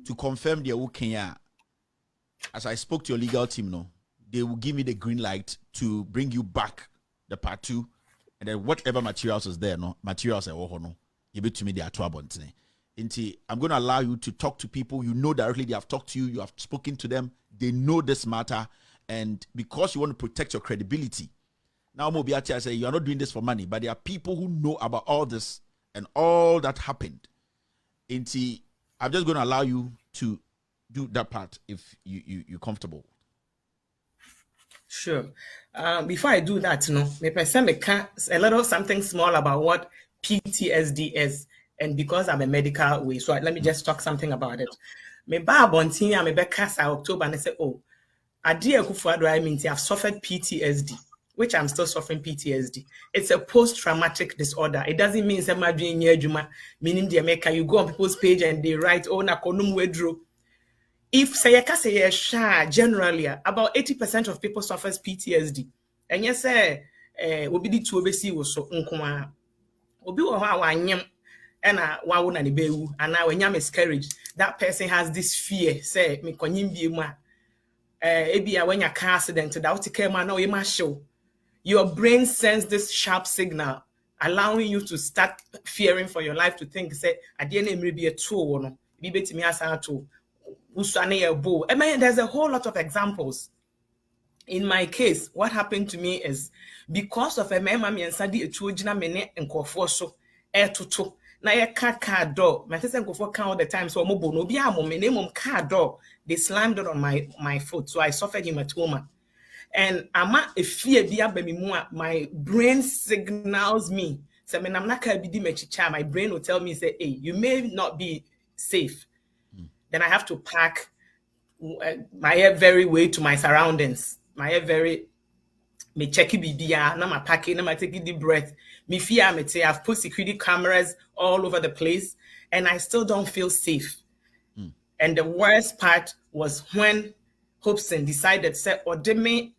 to confirm their Kenya, as I spoke to your legal team, they will give me the green light to bring you back the part 2, and then whatever materials is there, materials are give it to me. They are trouble. I'm going to allow you to talk to people you know directly. They have talked to you. You have spoken to them. They know this matter. And because you want to protect your credibility, Now, Mobiati, I say, you are not doing this for money, but there are people who know about all this and all that happened. I'm just going to allow you to do that part if you're comfortable. Sure. Before I do that, maybe a little something small about what PTSD is, and because I'm a medical way, so let me just talk something about it. Me ba bontin me be kasa October and I say, oh, Adigya Akuffo Addo means I've suffered PTSD, which I'm still suffering PTSD. It's a post-traumatic disorder. It doesn't mean meaning the America, you go on people's page and they write, oh, na konum wedro. If say generally about 80% of people suffers PTSD. And yes, obi di tu obesi wo so nkoma. Obi wo ha wanyem and wa wo na ne bewu and now when you miscarriage, that person has this fear, say me konyim bi mu a ebia when you car accident that what care man now you must show. Your brain sends this sharp signal allowing you to start fearing for your life, to think say at the end maybe a tool no bi betimi asa to. I mean, there's a whole lot of examples. In my case, what happened to me is because of a mammy and Sadi Chujina Mene and Kofoso, to na ye car door. My sister go for all the time, so mobile no be a moment car door. They slammed it on my foot, so I suffered hematoma. And ama a fear be my brain signals me. So when I'm not gonna be my brain will tell me, say, hey, you may not be safe. Then I have to pack my hair very way to my surroundings. My hair very, me check it bibia, na my packing, na my taking deep breath. Me fear me say I've put security cameras all over the place, and I still don't feel safe. And the worst part was when Hopeson decided say, "Ode me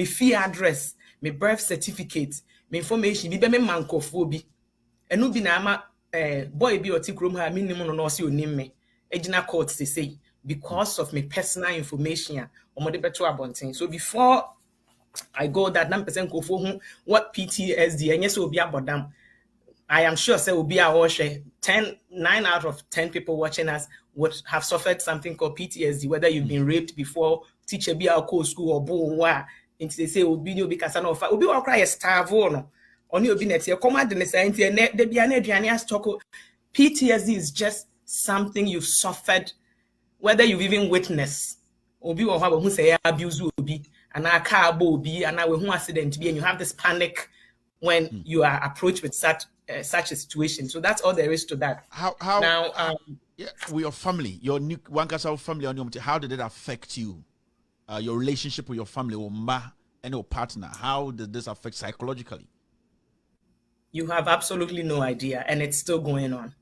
fear address, me birth certificate, me information, me be me mankofobi." Enu bi na ama boy bi oti krom ha minimum no se onim me. Ejina court say because of my personal information so before I go that 9% what PTSD and yes will be about them. I am sure say will be our 9 out of 10 people watching us would have suffered something called PTSD, whether you've been raped before, teacher be our school or boy into they say will be because no will be all cry a starve on you be next year command the science there be an adrianias talk. PTSD is just something you've suffered, whether you've even witnessed obi or who say abuse obi and a car obi and now accident be, and you have this panic when you are approached with such a situation. So that's all there is to that. How now with your family, your new Wankasa family on your, how did it affect you? Your relationship with your family or and your partner, how did this affect psychologically? You have absolutely no idea, and it's still going on.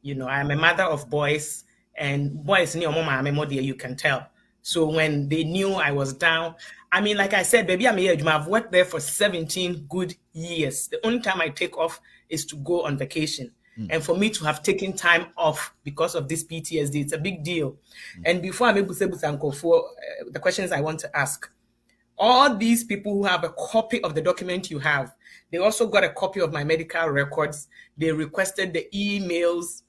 You know, I'm a mother of boys, and boys near mama memoria, you can tell. So when they knew I was down, I mean, like I said, baby, I've worked there for 17 good years. The only time I take off is to go on vacation. And for me to have taken time off because of this PTSD, it's a big deal. And before I'm able to say for the questions I want to ask, all these people who have a copy of the document you have, they also got a copy of my medical records. They requested the emails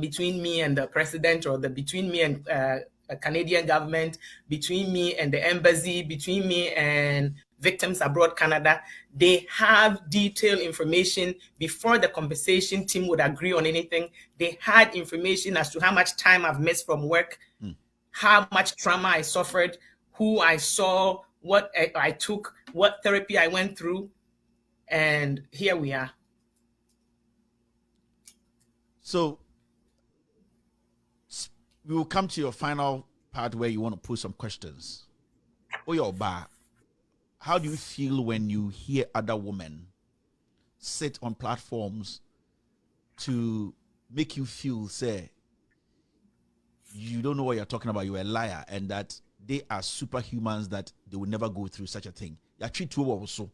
between me and the president, or between me and a Canadian government, between me and the embassy, between me and victims abroad Canada. They have detailed information before the compensation team would agree on anything. They had information as to how much time I've missed from work, how much trauma I suffered, who I saw, what I took, what therapy I went through, and here we are. So we will come to your final part where you want to pose some questions. Oyoba, how do you feel when you hear other women sit on platforms to make you feel, say, you don't know what you're talking about, you're a liar, and that they are superhumans, that they will never go through such a thing? You treat you also.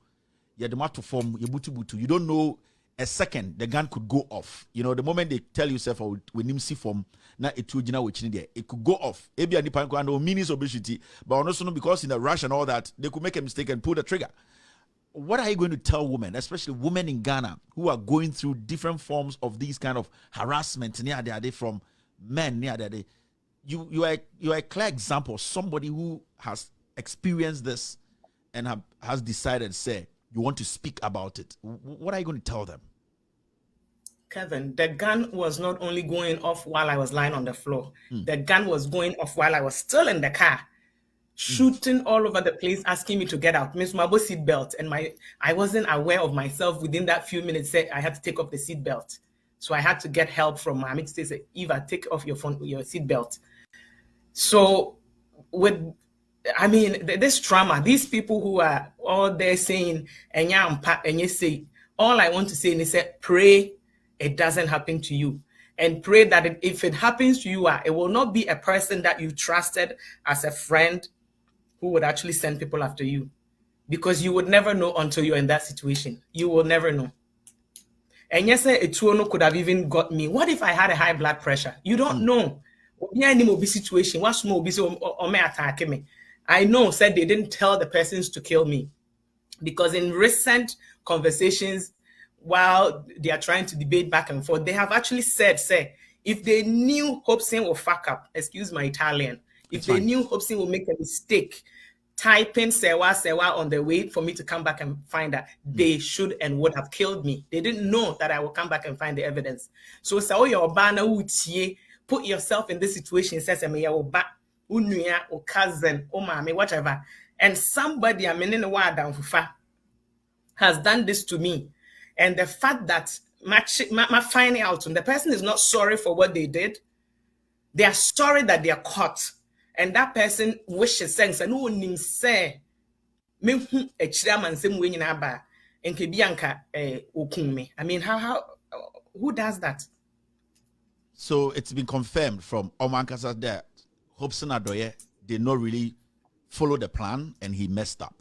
You don't know a second the gun could go off. You know, the moment they tell yourself when you see from na it could go off. Maybe any means obesity, but also because in a rush and all that, they could make a mistake and pull the trigger. What are you going to tell women, especially women in Ghana, who are going through different forms of these kind of harassment near the day from men near the day? You are a clear example, somebody who has experienced this and has decided, say, you want to speak about it, what are you going to tell them? Kevin, the gun was not only going off while I was lying on the floor. The gun was going off while I was still in the car, shooting all over the place, asking me to get out. Miss Mabo seat belt, and I wasn't aware of myself within that few minutes. Said I had to take off the seat belt, so I had to get help from my amic to say, Eva, take off your seat belt. So this trauma, these people who are all there saying, and you say, all I want to say is say, pray it doesn't happen to you. And pray that if it happens to you, it will not be a person that you trusted as a friend who would actually send people after you. Because you would never know until you're in that situation. You will never know. And yes, a tuono could have even got me. What if I had a high blood pressure? You don't know. Situation. What small or may attack me? I know said they didn't tell the persons to kill me. Because in recent conversations, while they are trying to debate back and forth, they have actually said, if they knew Hopeson will fuck up, excuse my Italian, if they knew Hopeson will make a mistake, typing Serwaa on the way for me to come back and find that, they should and would have killed me. They didn't know that I will come back and find the evidence. So, put yourself in this situation, says, unuya, or cousin, or mommy, whatever. And somebody, has done this to me. And the fact that my finding out, and the person is not sorry for what they did, they are sorry that they are caught. And that person wishes sense and who say me a chairman same way in Aba and Kebianka okume. I mean, how who does that? So it's been confirmed from Omankasa that Hopeson Adorye did not really follow the plan and he messed up.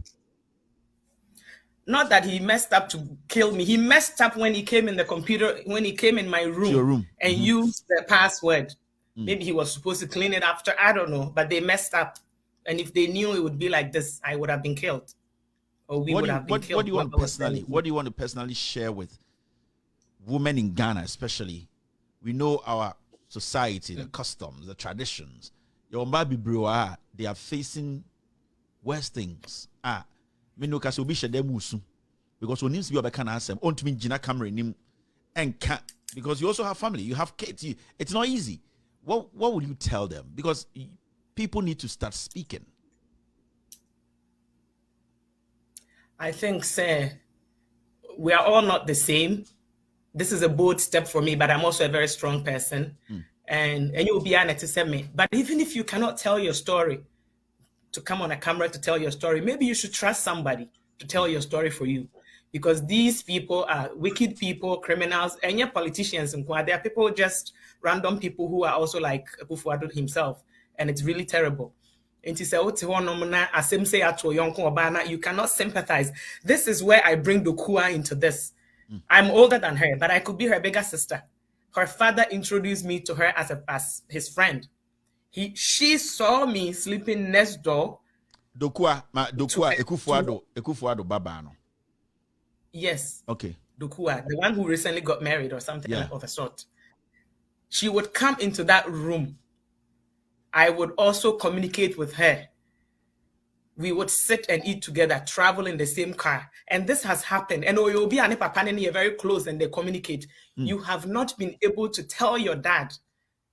Not that he messed up to kill me. He messed up when he came in the computer, when he came in my room, and used the password. Maybe he was supposed to clean it after, I don't know, but they messed up. And if they knew it would be like this, I would have been killed. Or we would have been killed. What do you want to personally share with women in Ghana, especially? We know our society, the customs, the traditions. Your baby bro, they are facing worse things. Because when needs to be can ask them, to me Gina camera nim and can't, because you also have family, you have kids. It's not easy. What would you tell them? Because people need to start speaking. I think, sir, we are all not the same. This is a bold step for me, but I'm also a very strong person. And you'll be honest to say me. But even if you cannot tell your story, to come on a camera to tell your story, maybe you should trust somebody to tell your story for you. Because these people are wicked people, criminals, and yet politicians. And they are people, just random people who are also like Akuffo Addo himself. And it's really terrible. And you cannot sympathize. This is where I bring Dokua into this. I'm older than her, but I could be her bigger sister. Her father introduced me to her as his friend. She saw me sleeping next door. Dokua, Akuffo Addo Babano. Yes. Okay. Dokua, the one who recently got married or something of a sort. She would come into that room. I would also communicate with her. We would sit and eat together, travel in the same car. And this has happened. And Oyobi and Papa are very close and they communicate. You have not been able to tell your dad,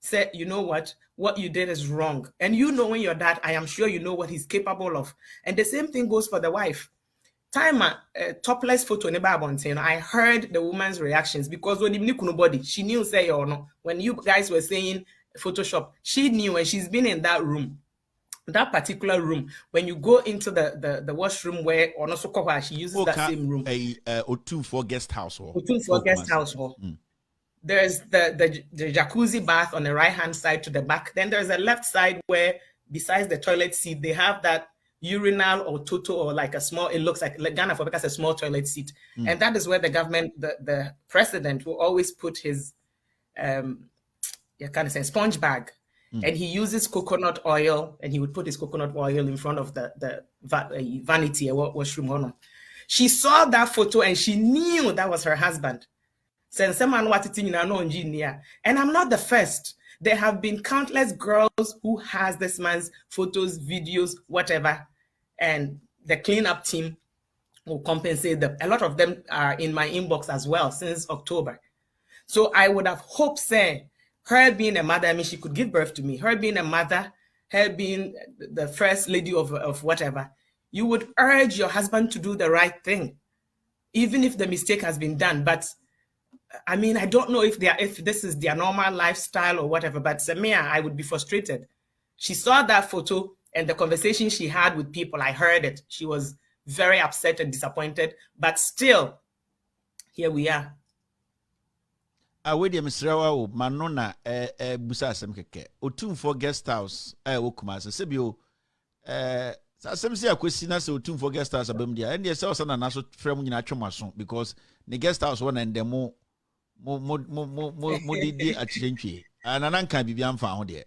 say, you know what you did is wrong. And you knowing your dad, I am sure you know what he's capable of. And the same thing goes for the wife. Topless photo I heard the woman's reactions because when nobody, she knew say or no. When you guys were saying Photoshop, she knew, and she's been in that room. That particular room, when you go into the washroom where she uses that same room. Otunfo guest house hall. Otunfo guest house hall. There's the jacuzzi bath on the right hand side to the back. Then there's a left side where besides the toilet seat, they have that urinal or toto or like a small, it looks like Ghana for because a small toilet seat. And that is where the government, the president will always put his sponge bag. And he uses coconut oil, and he would put his coconut oil in front of the vanity washroom. She saw that photo and she knew that was her husband. And I'm not the first. There have been countless girls who has this man's photos, videos, whatever, and the cleanup team will compensate them. A lot of them are in my inbox as well since October. So I would have hoped, say, her being a mother, I mean, she could give birth to me. Her being a mother, her being the first lady of whatever, you would urge your husband to do the right thing, even if the mistake has been done. But I mean, I don't know if this is their normal lifestyle or whatever, but Samia, I would be frustrated. She saw that photo and the conversation she had with people, I heard it. She was very upset and disappointed, but still, here we are. Awedi Serwaa o manona busa asem keke. Otumfo guest house wo Kumasi. Sebio asem se akwesi na se otumfo guest house abam dia. And yes also na so frem nyina twemaso because the guest house one and demo mo didi achentwie. Anana nka bibia mfa ho de.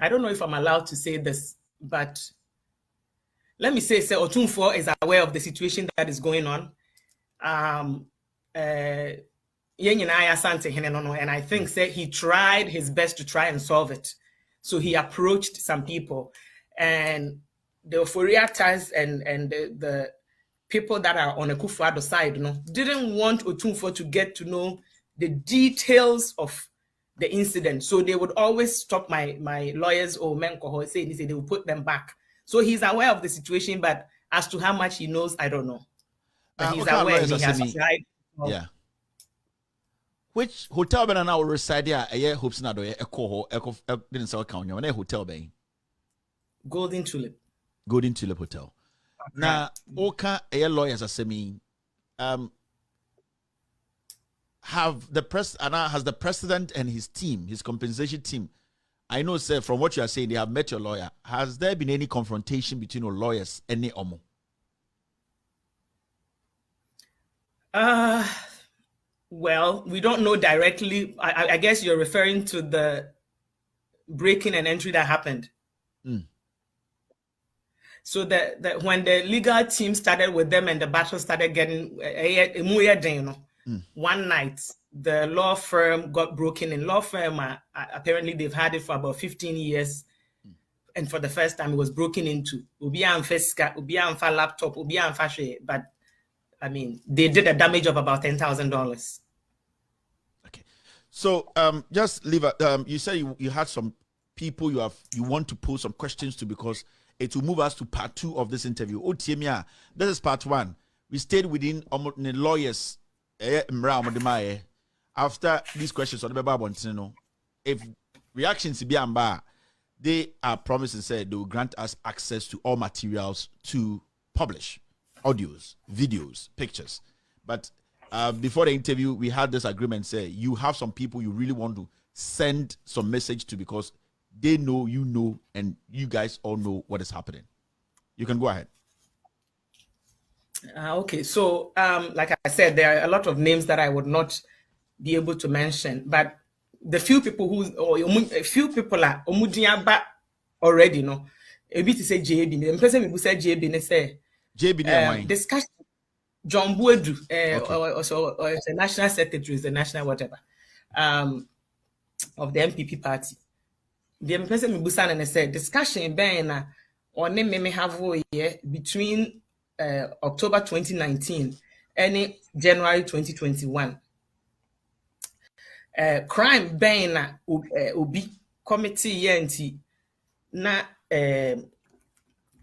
I don't know if I'm allowed to say this, but let me say Otumfo is aware of the situation that is going on. And I think he tried his best to try and solve it. So he approached some people, and the Euphoria ties and the people that are on Akuffo Addo side, didn't want Otumfo to get to know the details of the incident. So they would always stop my lawyers or Menkoho saying they will put them back. So he's aware of the situation, but as to how much he knows, I don't know. But he's aware. He has tried. Yeah. Which hotel ben na reside here? Hopeson Adorye didn't say account. What hotel ben? Golden Tulip. Golden Tulip Hotel. Okay. Now, lawyers are saying, has the president and his team, his compensation team, I know, sir, from what you are saying, they have met your lawyer. Has there been any confrontation between your lawyers and the Omo? Well, we don't know directly. I guess you're referring to the break-in and entry that happened. So that when the legal team started with them and the battle started getting one night, the law firm got broken in. Law firm, apparently they've had it for about 15 years. And for the first time, it was broken into. Laptop, but I mean, they did a damage of about $10,000. Okay. So just leave it. You say you had some people you want to pose some questions to because it will move us to part 2 of this interview. Otiemia, this is part 1. We stayed within the lawyers. After these questions on the Bible, if reactions be amba, they are promising said they will grant us access to all materials to publish audios, videos, pictures. But before the interview, we had this agreement say you have some people you really want to send some message to because they know, and you guys all know what is happening. You can go ahead. Okay, so like I said, there are a lot of names that I would not be able to mention, but the few people are omudiaba already know. A bit to say JB. The person who said JB say discussion. John Buedu, or is the national secretary, is the national whatever, of the MPP party. The person who said discussion ben or name me have between October 2019 and January 2021. Crime ben obi committee yenti na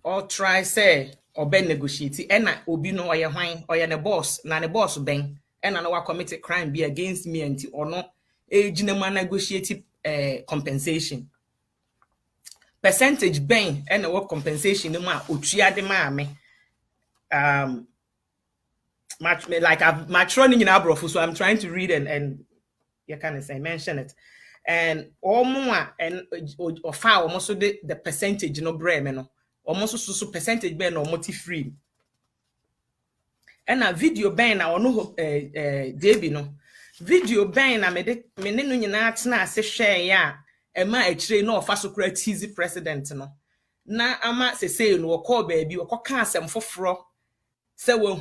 or try say or ben negotiate and obi no oye hwan oye ne boss na ne boss ben and na wa committed crime be against me anti or no ejinema negotiate compensation percentage ben and what compensation no ma otua de ma me like I've my running in Abrofo, so I'm trying to read and you can say mention it and all more and or far almost the percentage no breme no almost so percentage ben or multi free and a video ben na no Debbie no video ben na me no nyina atena se share ya e ma akire no ofa so kra teasy president no na ama se say no call baby o ka asem foforo se won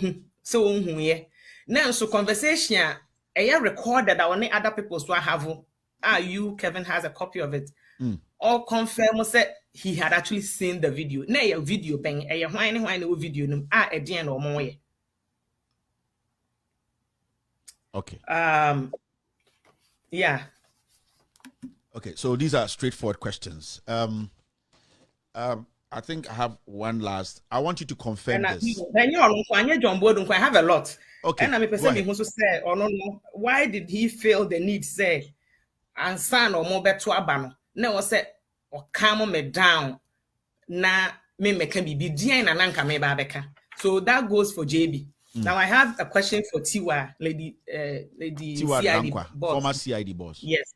hu ye na so conversation a recorded that other people so have you Kevin has a copy of it all confirm say he had actually seen the video. Na a video bang a whine video num a dean or more. Okay. Yeah. Okay, so these are straightforward questions. I think I have one last. I want you to confirm this. Then you John Boyd, I have a lot. Okay, And I'm go ahead. who say, or no, why did he feel the need say, and son or more better abano? No, say, or calm me down. Na me can be dian and anka me babeka. So that goes for JB. Now I have a question for Tiwa, lady Tiwa CID Dankwa, boss. former CID boss. Yes,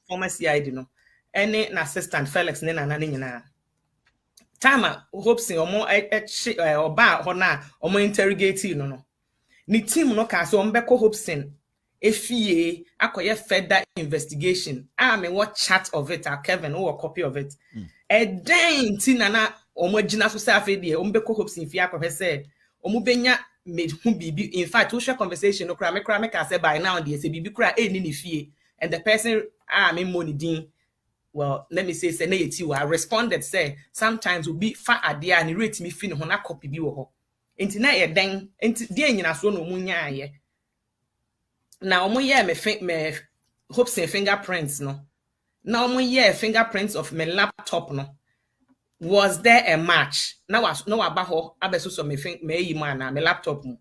former CID no. Any assistant Felix nena na nina. Time Hopeson or ba hona or interrogate no. Ni team no ka so mbeko Hopeson efie akoye further investigation. Me what chat of it Kevin or copy of it. E den ti na omo gina so say afede mbeko Hopeson fie akọhwe say omo benya made hu bibi. In fact we share conversation no kra me ka say by now dey say bibi kra e ni fie and the person me money din. Well, let me say I responded say sometimes will be fat idea and rate me fin hona copy bi wo ho. Enti na ye den enti de nyina so no mu nya ye. Na omo ye me Hopeson fingerprints no. Na omo ye fingerprints of my laptop no. Was there a match? Na was no aba ho abeso so me yi man na me laptop mu.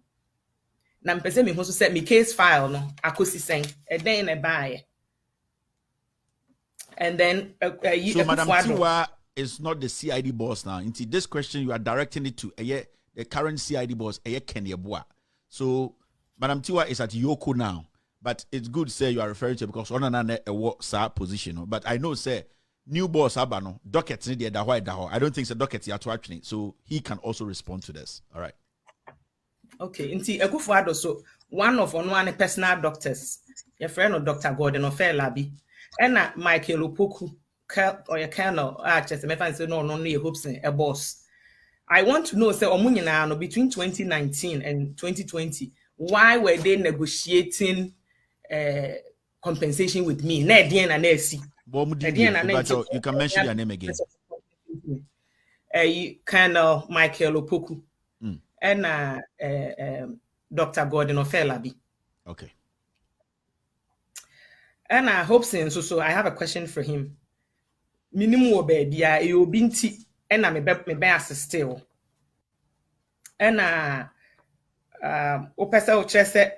Na mpese me ho so say me case file no akosi sen e den na ba ye. And then so Madam Tiwa is not the CID boss now. Into this question you are directing it to the current CID boss, Kenny Abua. So Madam Tiwa is at Yoko now, but it's good say you are referring to because on a position. But I know say new boss Abano docket need the I don't think the docket you actually, so he can also respond to this. All right. Okay, Inti Akuffo Addo so one personal doctors, your friend or Dr. Gordon or Fair Labi. And Michael Opoku or your colonel, just me fancy no Hopeson a boss. I want to know, say, Omunyana between 2019 and 2020, why were they negotiating compensation with me? You can mention your name again. Colonel Michael Opoku and Dr. Gordon Ofelabi. Okay. And I hope so I have a question for him. Minimum baby, you binti, and I'm a me still. And Opesa Chese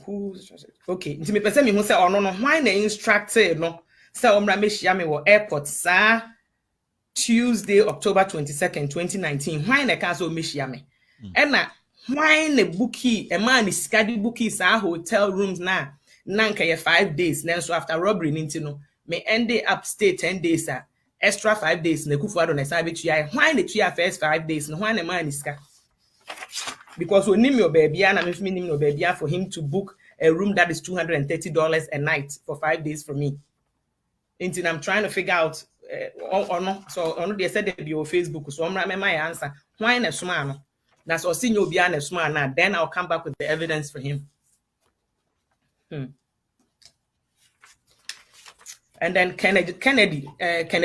who's okay. To me, person me who say, oh no, why the instructor no say Meshia me airport, sir, Tuesday, October 22nd, 2019. Why the castle Meshia me? And why the bookie, a man is scary bookies our hotel rooms now. Nanka 5 days. Then so after robbery, Nintino may end day upstay 10 days, extra 5 days. Ne Akuffo Addo na sabe tuya. Why the tuya first 5 days? No why the man is ka? Because we name your baby and I'm name your baby for him to book a room that is $230 a night for 5 days for me. Until I'm trying to figure out or no. So on they said they be on Facebook. So I'm my answer. Why na suma? That's all senior be na suma now. Then I'll come back with the evidence for him. And then Kennedy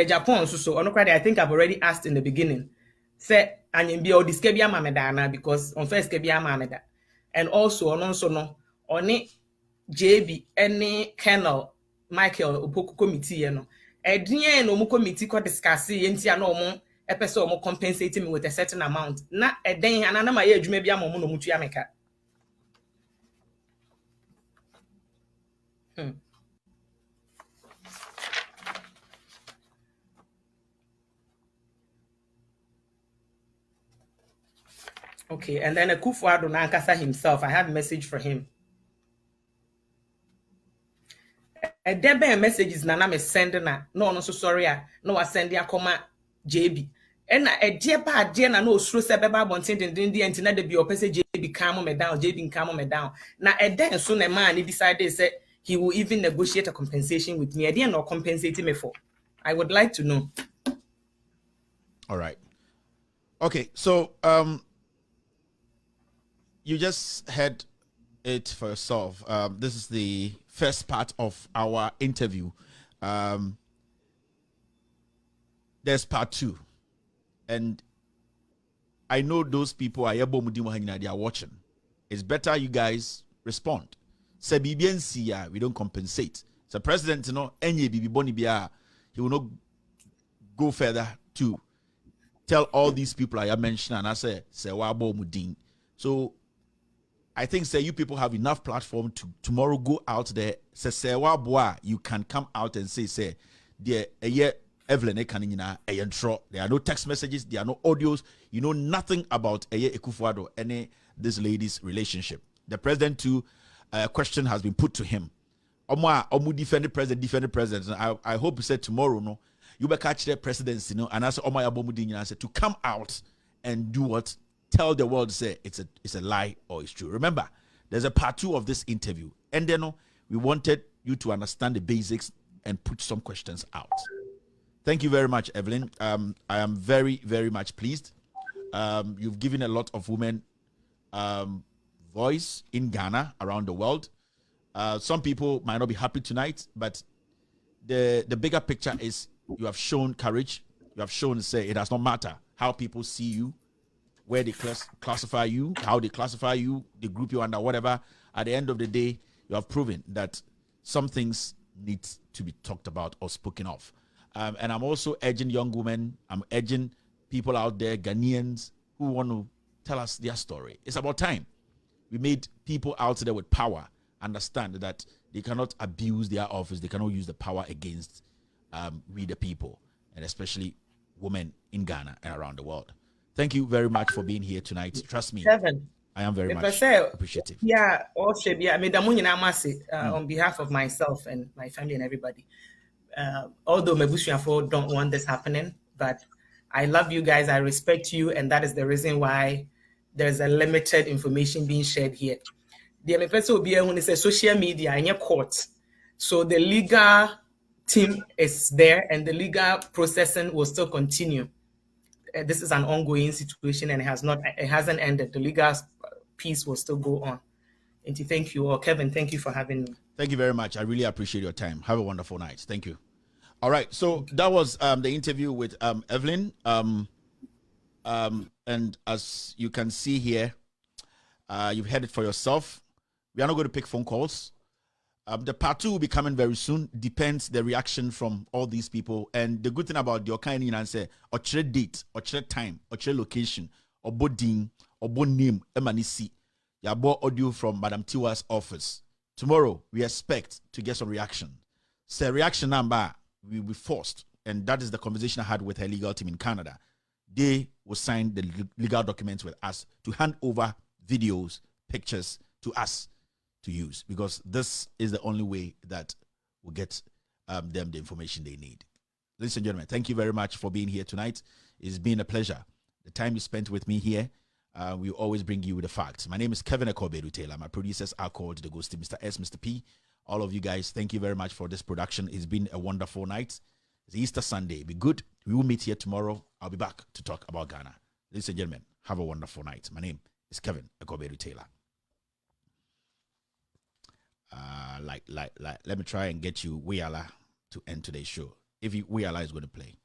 Japan so I think I've already asked in the beginning. Say anyimbi o diskebia mamedana because on first kebia mameda. And also no JB any Colonel Michael Opoku committee no. Edien no mu committee ko discuss enti ana omo epese omo compensate me with a certain amount. Na eden anana ma ye adwuma bia mo no mutu ameka. Okay, and then Akuffo Addo Nankasa himself, I have a message for him. A debe messages nana me send na no so sorry no I send ya comma JB. And a dear bad dear no sure se beba bontin din the antina de be opese JB calm me down, JB calm me down. Now a then soon a man he decided say he will even negotiate a compensation with me. I didn't know compensating me for. I would like to know. All right. Okay, so you just heard it for yourself. This is the first part of our interview. there's part 2. And I know those people are they are watching. It's better you guys respond. Say we don't compensate. So president, you know, any he will not go further to tell all these people I mentioned, and I say Serwaa Broni. So I think say you people have enough platform to tomorrow go out there. Say Serwaa Broni, you can come out and say there Evelyn there are no text messages, there are no audios. You know nothing about Akuffo Addo and this lady's relationship. The president too, question has been put to him. Omu defend the president. I hope he said tomorrow, no, you better catch the presidency, no, and I said to come out and do what? Tell the world, say it's a lie or it's true. Remember, there's a part 2 of this interview, and then we wanted you to understand the basics and put some questions out. Thank you very much, Evelyn. I am very, very much pleased. You've given a lot of women voice in Ghana, around the world. Some people might not be happy tonight, but the bigger picture is you have shown courage. You have shown, say, it does not matter how people see you, where they classify you, how they classify you, they group you under whatever. At the end of the day, you have proven that some things need to be talked about or spoken of. And I'm also urging young women, I'm urging people out there, Ghanaians, who want to tell us their story. It's about time we made people out there with power understand that they cannot abuse their office, they cannot use the power against we the people, and especially women in Ghana and around the world. Thank you very much for being here tonight. Trust me, Kevin, I am very much appreciative. Yeah, on behalf of myself and my family and everybody. Although Mebusiafo don't want this happening, but I love you guys, I respect you, and that is the reason why there's a limited information being shared here. The MPS will be when it's a social media in your court. So the legal team is there and the legal processing will still continue. This is an ongoing situation and it hasn't ended. The legal piece will still go on. And thank you all. Kevin, thank you for having me. Thank you very much. I really appreciate your time. Have a wonderful night. Thank you. All right. So that was the interview with Evelyn. And as you can see here, you've heard it for yourself. We are not going to pick phone calls. The part 2 will be coming very soon. Depends the reaction from all these people. And the good thing about the Okaini and say, or date, or time, or location, or boding, or name, emanisi. You bought audio from Madam Tiwa's office. Tomorrow, we expect to get some reaction. Say reaction number will be forced. And that is the conversation I had with her legal team in Canada. They will sign the legal documents with us to hand over videos, pictures to us to use, because this is the only way that will get them the information they need. Ladies and gentlemen, thank you very much for being here tonight. It's been a pleasure. The time you spent with me here, we always bring you the facts. My name is Kevin Akuffo Addo. My producers are called the Ghost, Mr. S, Mr. P. All of you guys, thank you very much for this production. It's been a wonderful night. It's Easter Sunday. Be good. We will meet here tomorrow. I'll be back to talk about Ghana. Ladies and gentlemen, have a wonderful night. My name is Kevin Akuffo Addo. Let me try and get you Wiala to end today's show. If Wiala is going to play.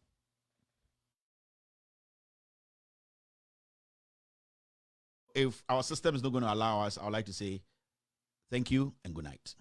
If our system is not going to allow us, I would like to say thank you and good night.